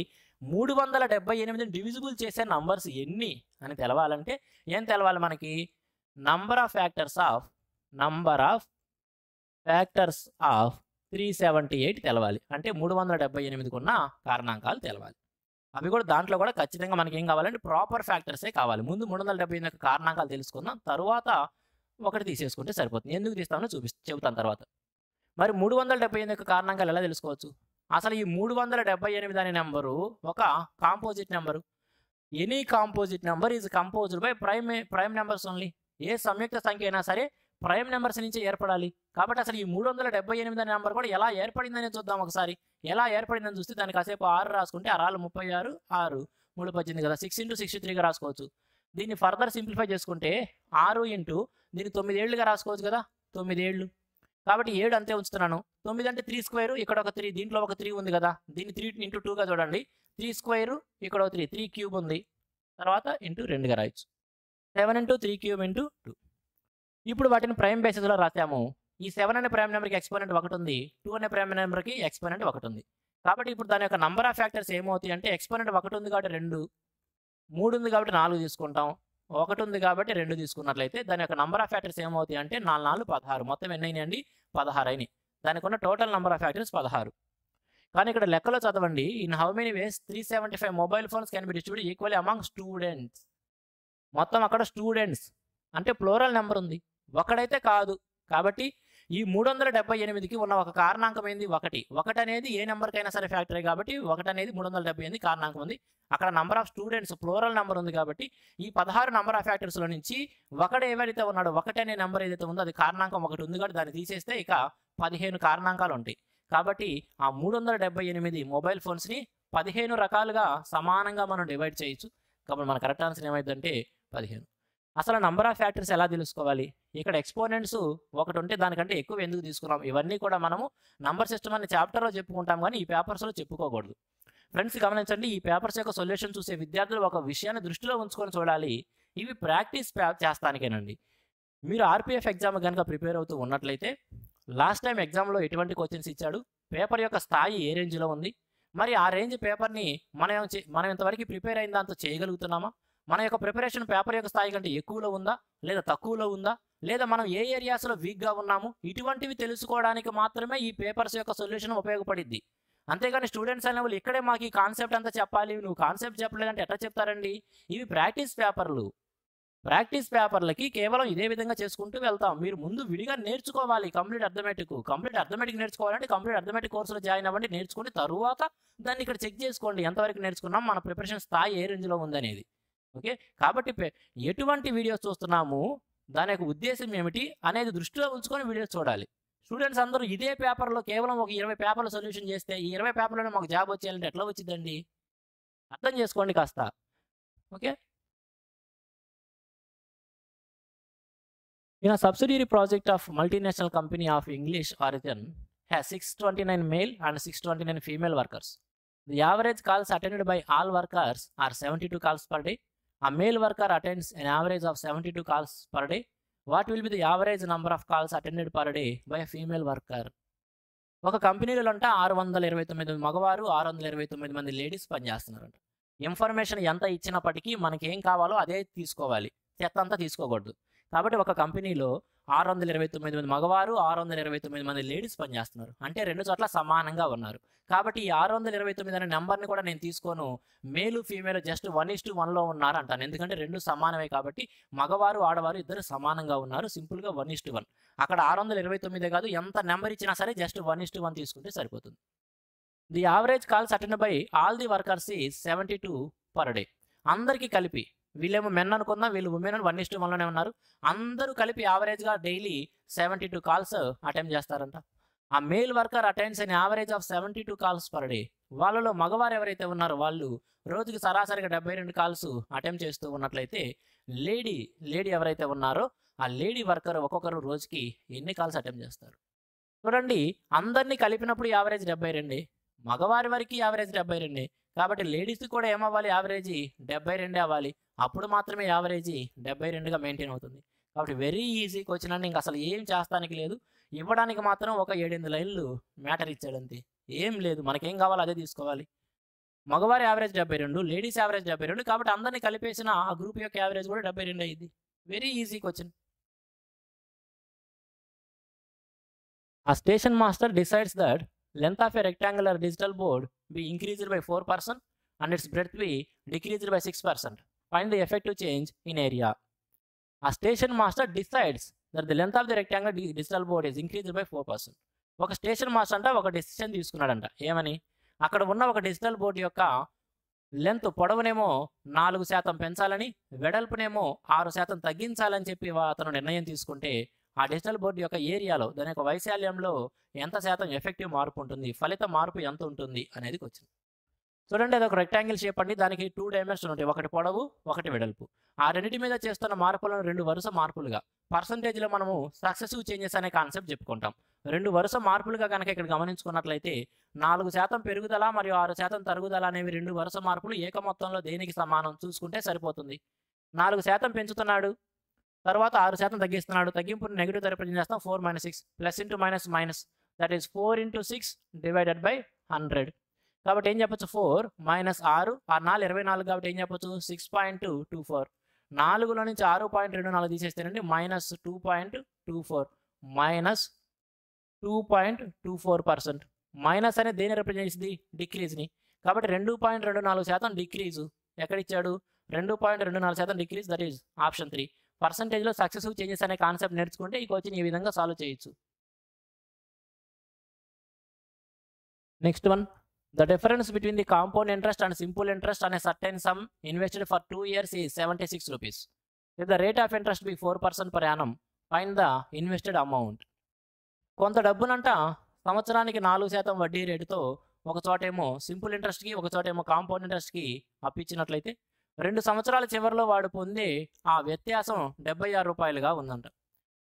378 డివిజిబుల్ చేసే నంబర్స్ ఎన్ని అని తెలవాలంటే ఏం తెలవాలి మనకి? నంబర్ ఆఫ్ ఫ్యాక్టర్స్ ఆఫ్ 378 తెలవాలి. అంటే 378కు ఉన్న కారణాంకాలు తెలవాలి. అవి కూడా దాంట్లో కూడా ఖచ్చితంగా మనకి ఏం కావాలంటే ప్రాపర్ ఫ్యాక్టర్సే కావాలి. ముందు 378 యొక్క కారణాంకాలు తెలుసుకుందాం, తర్వాత ఒకటి తీసేసుకుంటే సరిపోతుంది. ఎందుకు తీస్తామో చెబుతాను తర్వాత. మరి 378 యొక్క కారణాంకాలు ఎలా తెలుసుకోవచ్చు? అసలు ఈ 378 అనే నెంబరు ఒక composite number. Any composite number is composed by prime numbers only. ఏ సంయుక్త సంఖ్య అయినా సరే ప్రైమ్ నెంబర్స్ నుంచి ఏర్పడాలి. కాబట్టి అసలు ఈ 378 అనే నెంబర్ కూడా ఎలా ఏర్పడిందని చూద్దాం ఒకసారి. ఎలా ఏర్పడిందని చూస్తే దానికి కాసేపు 6 రాసుకుంటే 6 36 6 3 18 కదా, 6 × 63గా రాసుకోవచ్చు. దీన్ని ఫర్దర్ సింప్లిఫై చేసుకుంటే 6 ఇంటూ దీన్ని 9 ఏళ్ళుగా రాసుకోవచ్చు కదా, 9 ఏళ్ళు. కాబట్టి 7 అంతే ఉంచుతున్నాను. 9 అంటే 3 స్క్వేర్, ఇక్కడ ఒక 3, దీంట్లో ఒక 3 ఉంది కదా, దీన్ని 3 × 2గా చూడండి. 3 స్క్వేర్, ఇక్కడ ఒక 3 క్యూబ్ ఉంది, తర్వాత ఇంటూ 2గా రాయొచ్చు. 7 × 3 క్యూబ్ ఇంటూ 2. ఇప్పుడు వాటిని ప్రైమ్ బేసిస్లో రాసాము. ఈ 7 అనే ప్రైమ్ నెంబర్కి ఎక్స్పోనెంట్ 1 ఉంది, 2 అనే ప్రైమ్ నెంబర్కి ఎక్స్పోనెంట్ 1 ఉంది. కాబట్టి ఇప్పుడు దాని యొక్క నంబర్ ఆఫ్ ఫ్యాక్టర్స్ ఏమవుతాయి అంటే ఎక్స్పోనెంట్ 1 ఉంది కాబట్టి 2, 3 ఉంది కాబట్టి 4 తీసుకుంటాం, 1 ఉంది కాబట్టి 2 తీసుకున్నట్లయితే దాని యొక్క నంబర్ ఆఫ్ ఫ్యాక్టర్స్ ఏమవుతాయి అంటే 4 4 16. మొత్తం ఎన్ని అయినాయండి? 16 అయినాయి. దానికి ఉన్న టోటల్ నంబర్ ఆఫ్ ఫ్యాక్టర్స్ 16. కానీ ఇక్కడ లెక్కలో చదవండి, in how many ways 375 mobile phones can be distributed equally among students. మొత్తం అక్కడ స్టూడెంట్స్ అంటే ప్లూరల్ నెంబర్ ఉంది, ఒకడైతే కాదు. కాబట్టి ఈ 378కి ఉన్న ఒక కారణాంకం ఏంది? 1. 1 అనేది ఏ నెంబర్కైనా సరే ఫ్యాక్టరీ కాబట్టి 1 అనేది 378 కారణాంకం ఉంది. అక్కడ number of students plural number ఉంది కాబట్టి ఈ 16 నంబర్ ఆఫ్ ఫ్యాక్టర్స్లో నుంచి 1 ఎవరైతే ఉన్నాడో 1 అనే నెంబర్ ఏదైతే ఉందో అది కారణాంకం 1 ఉంది కాబట్టి దాన్ని తీసేస్తే ఇక 15 కారణాంకాలు ఉంటాయి. కాబట్టి ఆ 378 మొబైల్ ఫోన్స్ని 15 రకాలుగా సమానంగా మనం డివైడ్ చేయొచ్చు. కాబట్టి మన కరెక్ట్ ఆన్సర్ ఏమైందంటే 15. అసలు నంబర్ ఆఫ్ ఫ్యాక్టర్స్ ఎలా తెలుసుకోవాలి? ఇక్కడ ఎక్స్పోనెంట్స్ ఒకటి ఉంటే దానికంటే ఎక్కువ ఎందుకు తీసుకున్నాం? ఇవన్నీ కూడా మనము నంబర్ సిస్టమ్ అనే చాప్టర్లో చెప్పుకుంటాం కానీ ఈ పేపర్స్లో చెప్పుకోకూడదు. ఫ్రెండ్స్ గమనించండి, ఈ పేపర్స్ యొక్క సొల్యూషన్ చూసే విద్యార్థులు ఒక విషయాన్ని దృష్టిలో ఉంచుకొని చూడాలి. ఇవి ప్రాక్టీస్ చేస్తానికేనండి. మీరు ఆర్పిఎఫ్ ఎగ్జామ్ కనుక ప్రిపేర్ అవుతూ ఉన్నట్లయితే లాస్ట్ టైం ఎగ్జామ్లో ఎటువంటి క్వశ్చన్స్ ఇచ్చాడు, పేపర్ యొక్క స్థాయి ఏ రేంజ్లో ఉంది, మరి ఆ రేంజ్ పేపర్ని మనం ఇంతవరకు ప్రిపేర్ అయిన దాంతో చేయగలుగుతున్నామా, మన యొక్క ప్రిపరేషన్ పేపర్ యొక్క స్థాయి కంటే ఎక్కువలో ఉందా లేదా తక్కువలో ఉందా, లేదా మనం ఏ ఏరియాస్లో వీక్గా ఉన్నాము, ఇటువంటివి తెలుసుకోవడానికి మాత్రమే ఈ పేపర్స్ యొక్క సొల్యూషన్ ఉపయోగపడిద్ది. అంతేగాని స్టూడెంట్స్ అనే వాళ్ళు ఇక్కడే మాకు ఈ కాన్సెప్ట్ అంతా చెప్పాలి, నువ్వు కాన్సెప్ట్ చెప్పలేదంటే ఎట్లా చెప్తారండి? ఇవి ప్రాక్టీస్ పేపర్లకి కేవలం ఇదే విధంగా చేసుకుంటూ వెళ్తాం. మీరు ముందు విడిగా నేర్చుకోవాలి కంప్లీట్ అర్థమెటిక్ నేర్చుకోవాలంటే కంప్లీట్ అర్థమెటిక్ కోర్సులో జాయిన్ అవ్వండి, నేర్చుకుని తరువాత దాన్ని ఇక్కడ చెక్ చేసుకోండి ఎంతవరకు నేర్చుకున్నాం, మన ప్రిపరేషన్ స్థాయి ఏ రేంజ్లో ఉందనేది. ఓకే, కాబట్టి ఎటువంటి వీడియోస్ చూస్తున్నాము, దాని యొక్క ఉద్దేశం ఏమిటి అనేది దృష్టిలో ఉంచుకొని వీడియోస్ చూడాలి. స్టూడెంట్స్ అందరూ ఇదే పేపర్లో కేవలం ఒక 20 పేపర్లు సొల్యూషన్ చేస్తే ఈ 20 పేపర్లోనే మాకు జాబ్ వచ్చేయాలంటే ఎట్లా వచ్చిందండి? అర్థం చేసుకోండి కాస్త. Okay, in a subsidiary project of multinational company of English origin has 629 male and 629 female workers. The average calls attended by all workers are 72 calls per day. A male worker attends an average of 72 calls per day. What will be the average number of calls attended per day by a female worker? ఒక కంపెనీలో అంట 629 మగవారు 629 మంది లేడీస్ పనిచేస్తున్నారంట. ఇన్ఫర్మేషన్ ఎంత ఇచ్చినప్పటికీ మనకి ఏం కావాలో అదే తీసుకోవాలి, చెత్త అంతా తీసుకోకూడదు. కాబట్టి ఒక కంపెనీలో 629 మంది మగవారు 629 మంది లేడీస్ పనిచేస్తున్నారు, అంటే రెండు చోట్ల సమానంగా ఉన్నారు. కాబట్టి ఈ 629 అనే నెంబర్ని కూడా నేను తీసుకోను, మేలు ఫీమేల్ జస్ట్ 1:1లో ఉన్నారు అంటాను. ఎందుకంటే రెండు సమానమే కాబట్టి మగవారు ఆడవారు ఇద్దరు సమానంగా ఉన్నారు, సింపుల్గా 1:1. అక్కడ 629 కాదు, ఎంత నెంబర్ ఇచ్చినా సరే జస్ట్ 1:1 తీసుకుంటే సరిపోతుంది. The average calls attend by all the workers is 72 per day. అందరికీ కలిపి, వీళ్ళేమో మెన్ అనుకుందాం, వీళ్ళు ఉమెన్ 1:1లోనే ఉన్నారు, అందరూ కలిపి యావరేజ్గా డైలీ 72 కాల్స్ అటెంప్ట్ చేస్తారంట. ఆ male worker attends an average of 72 calls per day. వాళ్ళలో మగవారు ఎవరైతే ఉన్నారో వాళ్ళు రోజుకి సరాసరిగా 72 కాల్స్ అటెంప్ట్ చేస్తూ ఉన్నట్లయితే లేడీ ఎవరైతే ఉన్నారో ఆ లేడీ వర్కర్ ఒక్కొక్కరు రోజుకి ఎన్ని కాల్స్ అటెంప్ట్ చేస్తారు చూడండి. అందరినీ కలిపినప్పుడు యావరేజ్ 72, మగవారి వరకు యావరేజ్ 72. కాబట్టి లేడీస్కి కూడా ఏమవ్వాలి, యావరేజీ 72 అవ్వాలి, అప్పుడు మాత్రమే యావరేజీ 72గా మెయింటైన్ అవుతుంది. కాబట్టి వెరీ ఈజీ క్వశ్చన్ అండి, ఇంకా అసలు ఏం చేస్తానికి లేదు, ఇవ్వడానికి మాత్రం ఒక 7-8 లైన్లు మ్యాటర్ ఇచ్చాడంతే, ఏం లేదు, మనకేం కావాలో అదే తీసుకోవాలి. మగవారి యావరేజ్ 72, లేడీస్ యావరేజ్ 72, కాబట్టి అందరినీ కలిపేసిన ఆ గ్రూప్ యొక్క యావరేజ్ కూడా 72 అయ్యింది. Very easy question. A station master decides that length of a rectangular digital board be increased by 4% and its breadth be decreased by 6%. Find the effective change in area. A station master decides that the length of the rectangular digital board is increased by 4%. ఒక స్టేషన్ మాస్టర్ అంట ఒక డెసిషన్ తీసుకున్నాడంట. ఏమని? అక్కడ ఉన్న ఒక డిజిటల్ బోర్డు యొక్క లెంత్ పొడవునేమో 4% పెంచాలని, వెడల్పునేమో 6% తగ్గించాలని చెప్పి అతను నిర్ణయం తీసుకుంటే ఆ డిజిటల్ బోర్డు యొక్క ఏరియాలో, దాని యొక్క వైశాల్యంలో ఎంత శాతం ఎఫెక్టివ్ మార్పు ఉంటుంది, ఫలిత మార్పు ఎంత ఉంటుంది అనేది వచ్చింది. చూడండి, అది ఒక రెక్టాంగిల్ షేప్ అండి, దానికి 2 డైమెన్షన్ ఉంటాయి, ఒకటి పొడవు ఒకటి వెడల్పు. ఆ రెండింటి మీద చేస్తున్న మార్పులను 2 వరుస మార్పులుగా, పర్సంటేజ్లో మనము సక్సెసివ్ చేంజెస్ అనే కాన్సెప్ట్ చెప్పుకుంటాం. 2 వరుస మార్పులుగా కనుక ఇక్కడ గమనించుకున్నట్లయితే 4% పెరుగుదల మరియు 6% తరుగుదల అనేవి 2 వరుస మార్పులు ఏక మొత్తంలో దేనికి సమానం చూసుకుంటే సరిపోతుంది. 4% పెంచుతున్నాడు, తర్వాత 6% తగ్గిస్తున్నాడు, తగ్గింపుని నెగిటివ్ రిప్రజెంట్ చేస్తాం, 4 - 6 plus into minus minus, that is 4 × 6 divided by 100. కాబట్టి ఏం చెప్పొచ్చు, 4 - 6, 4 24, కాబట్టి ఏం చెప్పొచ్చు 6.24. 4లో నుంచి 6.24 తీసేస్తేనండి -2.24, -2.24%. మైనస్ అనేది దేని రిప్రజెంట్ చేసింది, డిక్రీజ్ని. కాబట్టి 2.24% డిక్రీజు ఎక్కడిచ్చాడు, 2.24% డిక్రీజ్, దట్ ఈజ్ ఆప్షన్ 3. పర్సంటేజ్లో సక్సెసివ్ చేంజెస్ అనే కాన్సెప్ట్ నేర్చుకుంటే ఈ క్వశ్చన్ ఈ విధంగా సాల్వ్ చేయొచ్చు. Next one, the difference between the compound interest and simple interest on a certain sum invested for 2 years is 76 rupees. If the rate of interest be 4% per annum, find the invested amount. కొంత డబ్బునంట సంవత్సరానికి 4% వడ్డీ రేటుతో ఒక చోటేమో సింపుల్ ఇంట్రెస్ట్కి, ఒక చోటేమో కాంపౌండ్ ఇంట్రెస్ట్కి అప్పించినట్లయితే 2 సంవత్సరాల చివరిలో వాడు పొందే ఆ వ్యత్యాసం 76 రూపాయలుగా ఉందంట.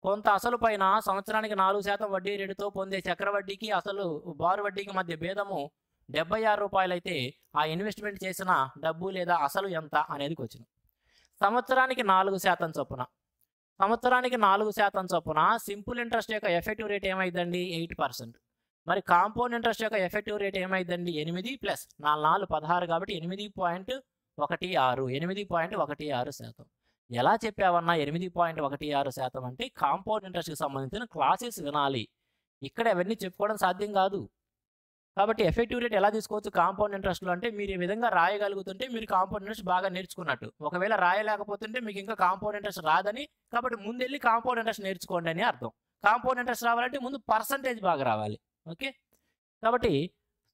కొంత అసలు పైన సంవత్సరానికి 4% వడ్డీ రేటుతో పొందే చక్రవడ్డీకి అసలు బారు వడ్డీకి మధ్య భేదము 76 రూపాయలైతే ఆ ఇన్వెస్ట్మెంట్ చేసిన డబ్బు లేదా అసలు ఎంత అనేది క్వశ్చన్. సంవత్సరానికి 4% చొప్పున సంవత్సరానికి 4% చొప్పున సింపుల్ ఇంట్రెస్ట్ యొక్క ఎఫెక్టివ్ రేట్ ఏమైందండి? 8%. మరి కాంపౌండ్ ఇంట్రెస్ట్ యొక్క ఎఫెక్టివ్ రేట్ ఏమైందండి? 8 ప్లస్ 4 16 కాబట్టి 8.16 8.16%. ఎలా చెప్పావన్నా 8.16% అంటే కాంపౌండ్ ఇంట్రెస్ట్కి సంబంధించిన క్లాసెస్ వినాలి. ఇక్కడ అవన్నీ చెప్పుకోవడం సాధ్యం కాదు. కాబట్టి ఎఫెక్టివ్ రేట్ ఎలా తీసుకోవచ్చు కాంపౌండ్ ఇంట్రెస్ట్లో అంటే మీరు ఈ విధంగా రాయగలుగుతుంటే మీరు కాంపౌండ్ ఇంట్రెస్ట్ బాగా నేర్చుకున్నట్టు. ఒకవేళ రాయలేకపోతుంటే మీకు ఇంకా కాంపౌండ్ ఇంట్రెస్ట్ రాదని, కాబట్టి ముందెళ్ళి కాంపౌండ్ ఇంట్రెస్ట్ నేర్చుకోండి అని అర్థం. కాంపౌండ్ ఇంట్రెస్ట్ రావాలంటే ముందు పర్సంటేజ్ బాగా రావాలి. ఓకే, కాబట్టి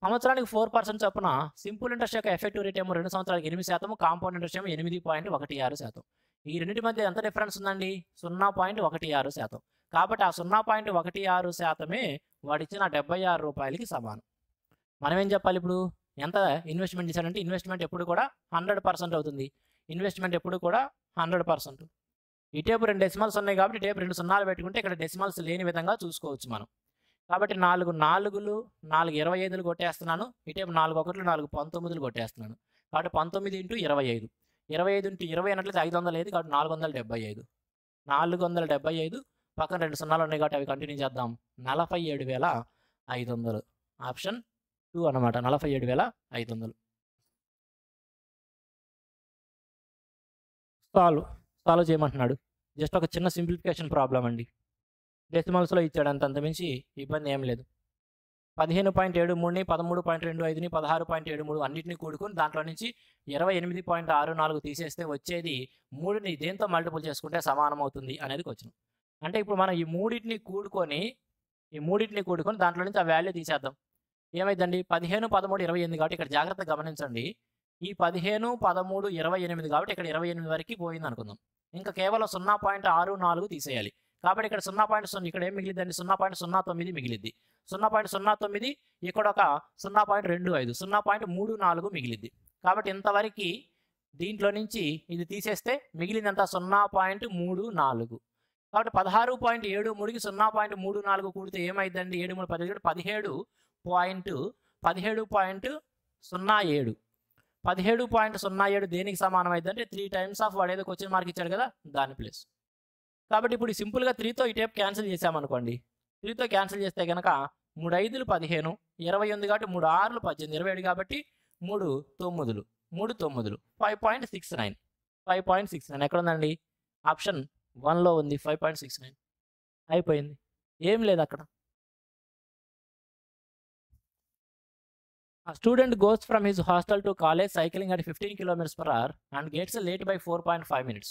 సంవత్సరానికి 4% చొప్పున సింపుల్ ఇంట్రెస్ట్ యొక్క ఎఫెక్టివ్ రేట్ ఏమో 2 సంవత్సరాలకి 8%, కాంపౌండ్ ఇంట్రెస్ట్ ఏమో 8.16%. ఈ రెండింటి మధ్య ఎంత డిఫరెన్స్ ఉందండి? 0.16%. కాబట్టి ఆ 0.16% వాడిచ్చిన 76 రూపాయలకి సమానం. మనం ఏం చెప్పాలి ఇప్పుడు? ఎంత ఇన్వెస్ట్మెంట్ చేశాడంటే ఇన్వెస్ట్మెంట్ ఎప్పుడు కూడా 100% అవుతుంది. ఇన్వెస్ట్మెంట్ ఎప్పుడు కూడా 100%. ఈ టేపు 2 డెసిమల్స్ ఉన్నాయి కాబట్టి టేపు 2 సున్నాలు పెట్టుకుంటే ఇక్కడ డెసిమల్స్ లేని విధంగా చూసుకోవచ్చు మనం. కాబట్టి 4 4లు 4 25లు కొట్టేస్తున్నాను. ఈ టేపు 4 1లు 4 19లు కొట్టేస్తున్నాను. కాబట్టి 19 × 25 25 × 20 అన్నట్లయితే 500 లేదు కాబట్టి 475 475 పక్కన 2 సున్నాలు ఉన్నాయి కాబట్టి అవి కంటిన్యూ చేద్దాం. 47,500 ఆప్షన్ 2 అన్నమాట. 47,500. సాల్వ్ చేయమంటున్నాడు. జస్ట్ ఒక చిన్న సింప్లిఫికేషన్ ప్రాబ్లం అండి. డెసిమల్స్లో ఇచ్చాడు, అంతమించి ఇబ్బంది ఏం లేదు. 15.73ని 13.25ని 16.73 అన్నింటినీ కూడుకొని దాంట్లో నుంచి 28.64 తీసేస్తే వచ్చేది 3ని దేంతో మల్టిపుల్ చేసుకుంటే సమానం అవుతుంది అనేది క్వశ్చన్. అంటే ఇప్పుడు మనం ఈ మూడింటిని కూడుకొని దాంట్లో నుంచి ఆ వాల్యూ తీసేద్దాం. ఏమైందండి? 15, 13, 28 కాబట్టి ఇక్కడ జాగ్రత్తగా గమనించండి. ఈ 15, 13, 28 కాబట్టి ఇక్కడ 28 వరకు పోయింది అనుకుందాం. ఇంకా కేవలం 0.64 తీసేయాలి. కాబట్టి ఇక్కడ 0.0 ఇక్కడ ఏం మిగిలిద్దండి? 0.09 మిగిలిద్ది. 0.09 ఇక్కడ ఒక 0.25 0.34 మిగిలిద్ది. కాబట్టి ఇంతవరకు దీంట్లో నుంచి ఇది తీసేస్తే మిగిలిందంతా 0.34. కాబట్టి 16.73కి 0.34 కూడితే ఏమైందండి? 7 3 17 17.07 17.07 దేనికి సమానం అయిందంటే 3 టైమ్స్ ఆఫ్ వాడు ఏదో క్వశ్చన్ మార్క్ ఇచ్చాడు కదా దాని ప్లేస్. కాబట్టి ఇప్పుడు సింపుల్గా 3తో ఈ టైప్ క్యాన్సిల్ చేసామనుకోండి. 3తో క్యాన్సిల్ చేస్తే కనుక 3 5లు 15 20 ఉంది కాబట్టి 3 6లు 18 27 కాబట్టి 3 9లు 5.69 5.69 ఎక్కడ ఉందండి? ఆప్షన్ 1లో ఉంది. 5.69 అయిపోయింది. ఏం లేదు అక్కడ. A student goes from his hostel to college cycling at 15 km/h and gets late by 4.5 minutes.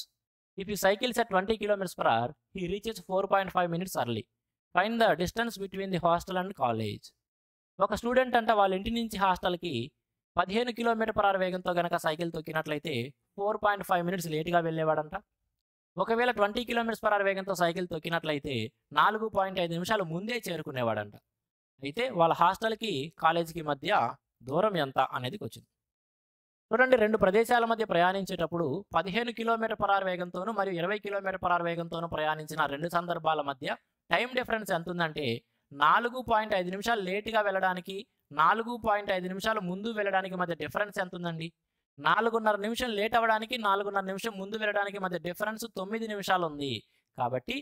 If he cycles at 20 km/h, he reaches 4.5 minutes early. Find the distance between the hostel and college. ఒక స్టూడెంట్ అంట వాళ్ళ ఇంటి నుంచి హాస్టల్కి 15 km/h వేగంతో కనుక సైకిల్ తొక్కినట్లయితే 4.5 minutes లేట్గా వెళ్ళేవాడంట. ఒకవేళ 20 km/h వేగంతో సైకిల్ తొక్కినట్లయితే 4.5 నిమిషాలు ముందే చేరుకునేవాడంట. అయితే వాళ్ళ హాస్టల్కి కాలేజీకి మధ్య దూరం ఎంత అనేది వచ్చింది. చూడండి, 2 ప్రదేశాల మధ్య ప్రయాణించేటప్పుడు 15 km/h వేగంతోనూ మరియు 20 km/h వేగంతోనూ ప్రయాణించిన 2 సందర్భాల మధ్య టైం డిఫరెన్స్ ఎంత ఉందంటే 4.5 నిమిషాలు లేటుగా వెళ్ళడానికి 4.5 నిమిషాలు ముందు వెళ్ళడానికి మధ్య డిఫరెన్స్ ఎంత ఉందండి? 4.5 నిమిషం లేట్ అవ్వడానికి 4.5 నిమిషం ముందు వెళ్ళడానికి మధ్య డిఫరెన్స్ 9 నిమిషాలు ఉంది. కాబట్టి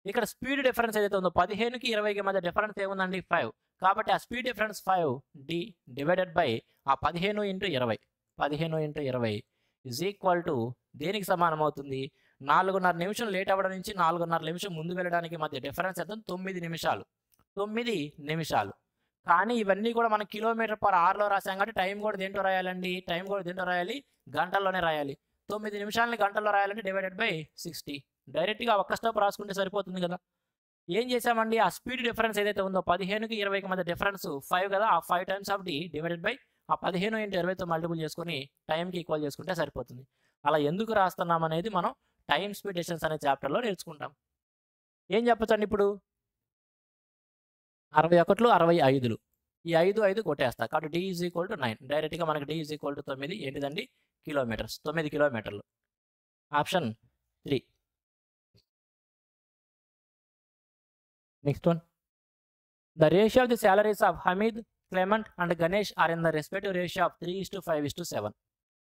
ఇక్కడ స్పీడ్ డిఫరెన్స్ ఏదైతే ఉందో 15కి 20కి మధ్య డిఫరెన్స్ ఏముందండి? 5. కాబట్టి ఆ స్పీడ్ డిఫరెన్స్ 5 డివైడెడ్ బై ఆ 15 × 20 15 × 20 ఈజ్ ఈక్వల్ టు దేనికి సమానం అవుతుంది? 4.5 నిమిషం లేట్ అవ్వడం నుంచి 4.5 నిమిషం ముందు వెళ్ళడానికి మధ్య డిఫరెన్స్ ఎంత? 9 నిమిషాలు 9 నిమిషాలు. కానీ ఇవన్నీ కూడా మనం km/hలో రాసాం కాబట్టి టైం కూడా దేంట్లో రాయాలండి? టైం కూడా దేంట్లో రాయాలి? గంటల్లోనే రాయాలి. 9 నిమిషాలని గంటల్లో రాయాలంటే డివైడెడ్ బై 60. డైరెక్ట్గా ఒక్క స్టెప్ రాసుకుంటే సరిపోతుంది కదా. ఏం చేసామండి? ఆ స్పీడ్ డిఫరెన్స్ ఏదైతే ఉందో 15కి 20కి మధ్య డిఫరెన్స్ 5 కదా. ఆ 5 times of D divided by ఆ 15 × 20తో మల్టిపుల్ చేసుకొని టైంకి ఈక్వల్ చేసుకుంటే సరిపోతుంది. అలా ఎందుకు రాస్తున్నాం అనేది మనం టైం స్పీడ్ డిస్టెన్స్ అనే చాప్టర్లో నేర్చుకుంటాం. ఏం చెప్పచ్చండి ఇప్పుడు? 61లు 65లు ఈ 5 కొట్టేస్తా. కాబట్టి D = 9. డైరెక్ట్గా మనకి D = 9 ఏంటిదండి? కిలోమీటర్స్, 9 కిలోమీటర్లు. Option 3. Next one. The ratio of the salaries of Hamid, Clement and Ganesh are in the respective ratio of 3:5:7.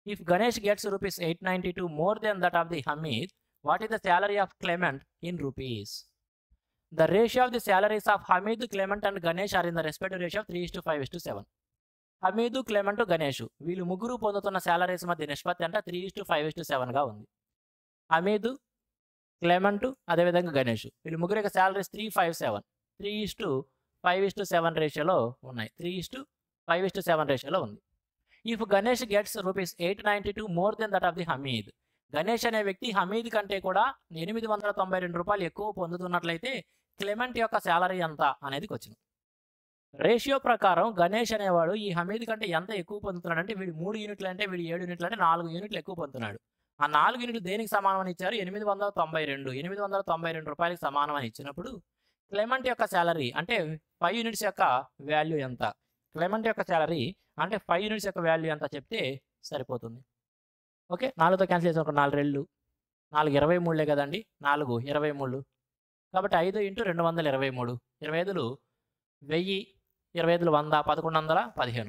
If Ganesh gets rupees 892 more than that of the Hamid, what is the salary of Clement in rupees? The ratio of the salaries of Hamid, Clement and Ganesh are in the respective ratio of 3:5:7. Hameed, Clement, Ganesh వీళ్ళు ముగ్గురు పొందుతున్న శాలరీస్ మధ్య నిష్పత్తి అంటే 3:5:7గా ఉంది. హమీదు, క్లెమెంట్ అదేవిధంగా గణేష్ వీళ్ళు ముగ్గురు యొక్క శాలరీస్ 3:5:7 3:5:7 రేషియోలో ఉన్నాయి. 3:5:7 రేషియోలో ఉంది. If Ganesh gets rupees 892 more than that of the Hamid, Ganesh అనే వ్యక్తి హమీద్ కంటే కూడా 892 రూపాయలు ఎక్కువ పొందుతున్నట్లయితే క్లెమెంట్ యొక్క శాలరీ ఎంత అనేది వచ్చింది. రేషియో ప్రకారం గణేష్ అనేవాడు ఈ హమీద్ కంటే ఎంత ఎక్కువ పొందుతున్నాడు అంటే వీడు 3 యూనిట్లు అంటే వీడు 7 యూనిట్లు అంటే 4 యూనిట్లు ఎక్కువ పొందుతున్నాడు. ఆ 4 యూనిట్లు దేనికి సమానం అని ఇచ్చారు? 892 రూపాయలకి సమానం అని ఇచ్చినప్పుడు క్లెమెంట్ యొక్క శాలరీ అంటే 5 యూనిట్స్ యొక్క వాల్యూ ఎంత, క్లెమెంట్ యొక్క శాలరీ అంటే 5 యూనిట్స్ యొక్క వాల్యూ ఎంత చెప్తే సరిపోతుంది. ఓకే, 4తో క్యాన్సిల్ చేసిన ఒక 4 రెళ్ళు 4 23 కదండి, 4 23 కాబట్టి 5 × 223 25 1000 25 100 1115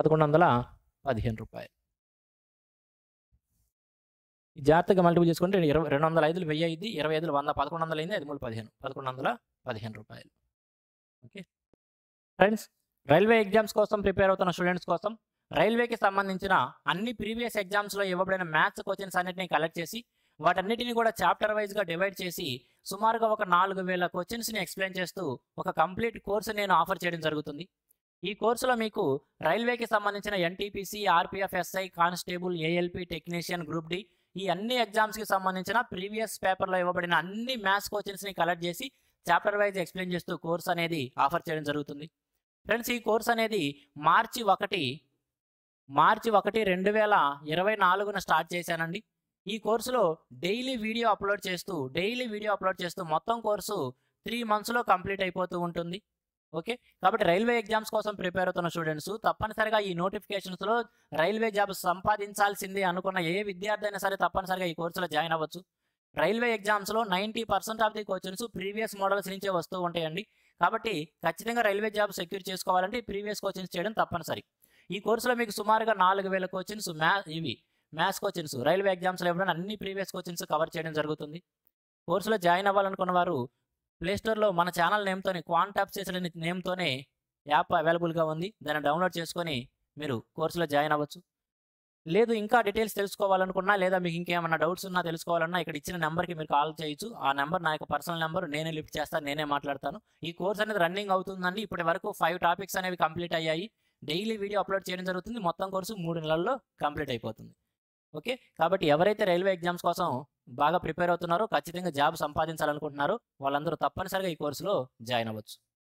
1115 రూపాయలు. జాగ్రత్తగా మల్టిపుల్ చేసుకుంటే 205 1000 అయింది, 25 100 1100 అయింది, 13 15 1115 రూపాయలు. ఓకే ఫ్రెండ్స్, రైల్వే ఎగ్జామ్స్ కోసం ప్రిపేర్ అవుతున్న స్టూడెంట్స్ కోసం రైల్వేకి సంబంధించిన అన్ని ప్రీవియస్ ఎగ్జామ్స్లో ఇవ్వబడిన మ్యాథ్స్ క్వశ్చన్స్ అన్నింటినీ కలెక్ట్ చేసి వాటన్నిటిని కూడా చాప్టర్ వైజ్గా డివైడ్ చేసి సుమారుగా ఒక 4000 క్వశ్చన్స్ని ఎక్స్ప్లెయిన్ చేస్తూ ఒక కంప్లీట్ కోర్సు నేను ఆఫర్ చేయడం జరుగుతుంది. ఈ కోర్సులో మీకు రైల్వేకి సంబంధించిన NTPC, RPF, SI, constable, ALP, technician, group D ఈ అన్ని ఎగ్జామ్స్కి సంబంధించిన ప్రీవియస్ పేపర్లో ఇవ్వబడిన అన్ని మ్యాథ్స్ క్వశ్చన్స్ని కలెక్ట్ చేసి చాప్టర్ వైజ్ ఎక్స్ప్లెయిన్ చేస్తూ కోర్స్ అనేది ఆఫర్ చేయడం జరుగుతుంది. ఫ్రెండ్స్, ఈ కోర్స్ అనేది మార్చి 1 2024న స్టార్ట్ చేశానండి. ఈ కోర్సులో డైలీ వీడియో అప్లోడ్ చేస్తూ మొత్తం కోర్సు 3 monthsలో కంప్లీట్ అయిపోతూ ఉంటుంది. ఓకే, కాబట్టి రైల్వే ఎగ్జామ్స్ కోసం ప్రిపేర్ అవుతున్న స్టూడెంట్స్ తప్పనిసరిగా ఈ నోటిఫికేషన్స్లో రైల్వే జాబ్ సంపాదించాల్సిందే అనుకున్న ఏ విద్యార్థి అయినా సరే తప్పనిసరిగా ఈ కోర్సులో జాయిన్ అవ్వచ్చు. రైల్వే ఎగ్జామ్స్లో 90% of the questions previous models నుంచే వస్తూ ఉంటాయండి. కాబట్టి ఖచ్చితంగా రైల్వే జాబ్ సెక్యూర్ చేసుకోవాలంటే ప్రీవియస్ క్వశ్చన్స్ చేయడం తప్పనిసరి. ఈ కోర్సులో మీకు సుమారుగా 4000 క్వశ్చన్స్ మ్యాథ్స్ క్వశ్చన్స్ రైల్వే ఎగ్జామ్స్లో ఇవ్వడానికి అన్ని ప్రీవియస్ క్వశ్చన్స్ కవర్ చేయడం జరుగుతుంది. కోర్సులో జాయిన్ అవ్వాలనుకున్న వారు ప్లేస్టోర్లో మన ఛానల్ నేమ్తోనే క్వాంటాప్స్ చేసిన నేమ్తోనే యాప్ అవైలబుల్గా ఉంది. దాన్ని డౌన్లోడ్ చేసుకొని మీరు కోర్సులో జాయిన్ అవ్వచ్చు. లేదు ఇంకా డీటెయిల్స్ తెలుసుకోవాలనుకున్నా లేదా మీకు ఇంకేమైనా డౌట్స్ ఉన్నా తెలుసుకోవాలన్నా ఇక్కడ ఇచ్చిన నెంబర్కి మీరు కాల్ చేయొచ్చు. ఆ నెంబర్ నా యొక్క పర్సనల్ నెంబర్, నేనే లిఫ్ట్ చేస్తాను, నేనే మాట్లాడతాను. ఈ కోర్స్ అనేది రన్నింగ్ అవుతుందండి. ఇప్పటి వరకు 5 టాపిక్స్ అనేవి కంప్లీట్ అయ్యాయి. డైలీ వీడియో అప్లోడ్ చేయడం జరుగుతుంది. మొత్తం కోర్సు 3 నెలల్లో కంప్లీట్ అయిపోతుంది. ఓకే, కాబట్టి ఎవరైతే రైల్వే ఎగ్జామ్స్ కోసం బాగా ప్రిపేర్ అవుతున్నారో ఖచ్చితంగా జాబ్ సంపాదించాలనుకుంటున్నారో వాళ్ళందరూ తప్పనిసరిగా ఈ కోర్సులో జాయిన్ అవ్వచ్చు.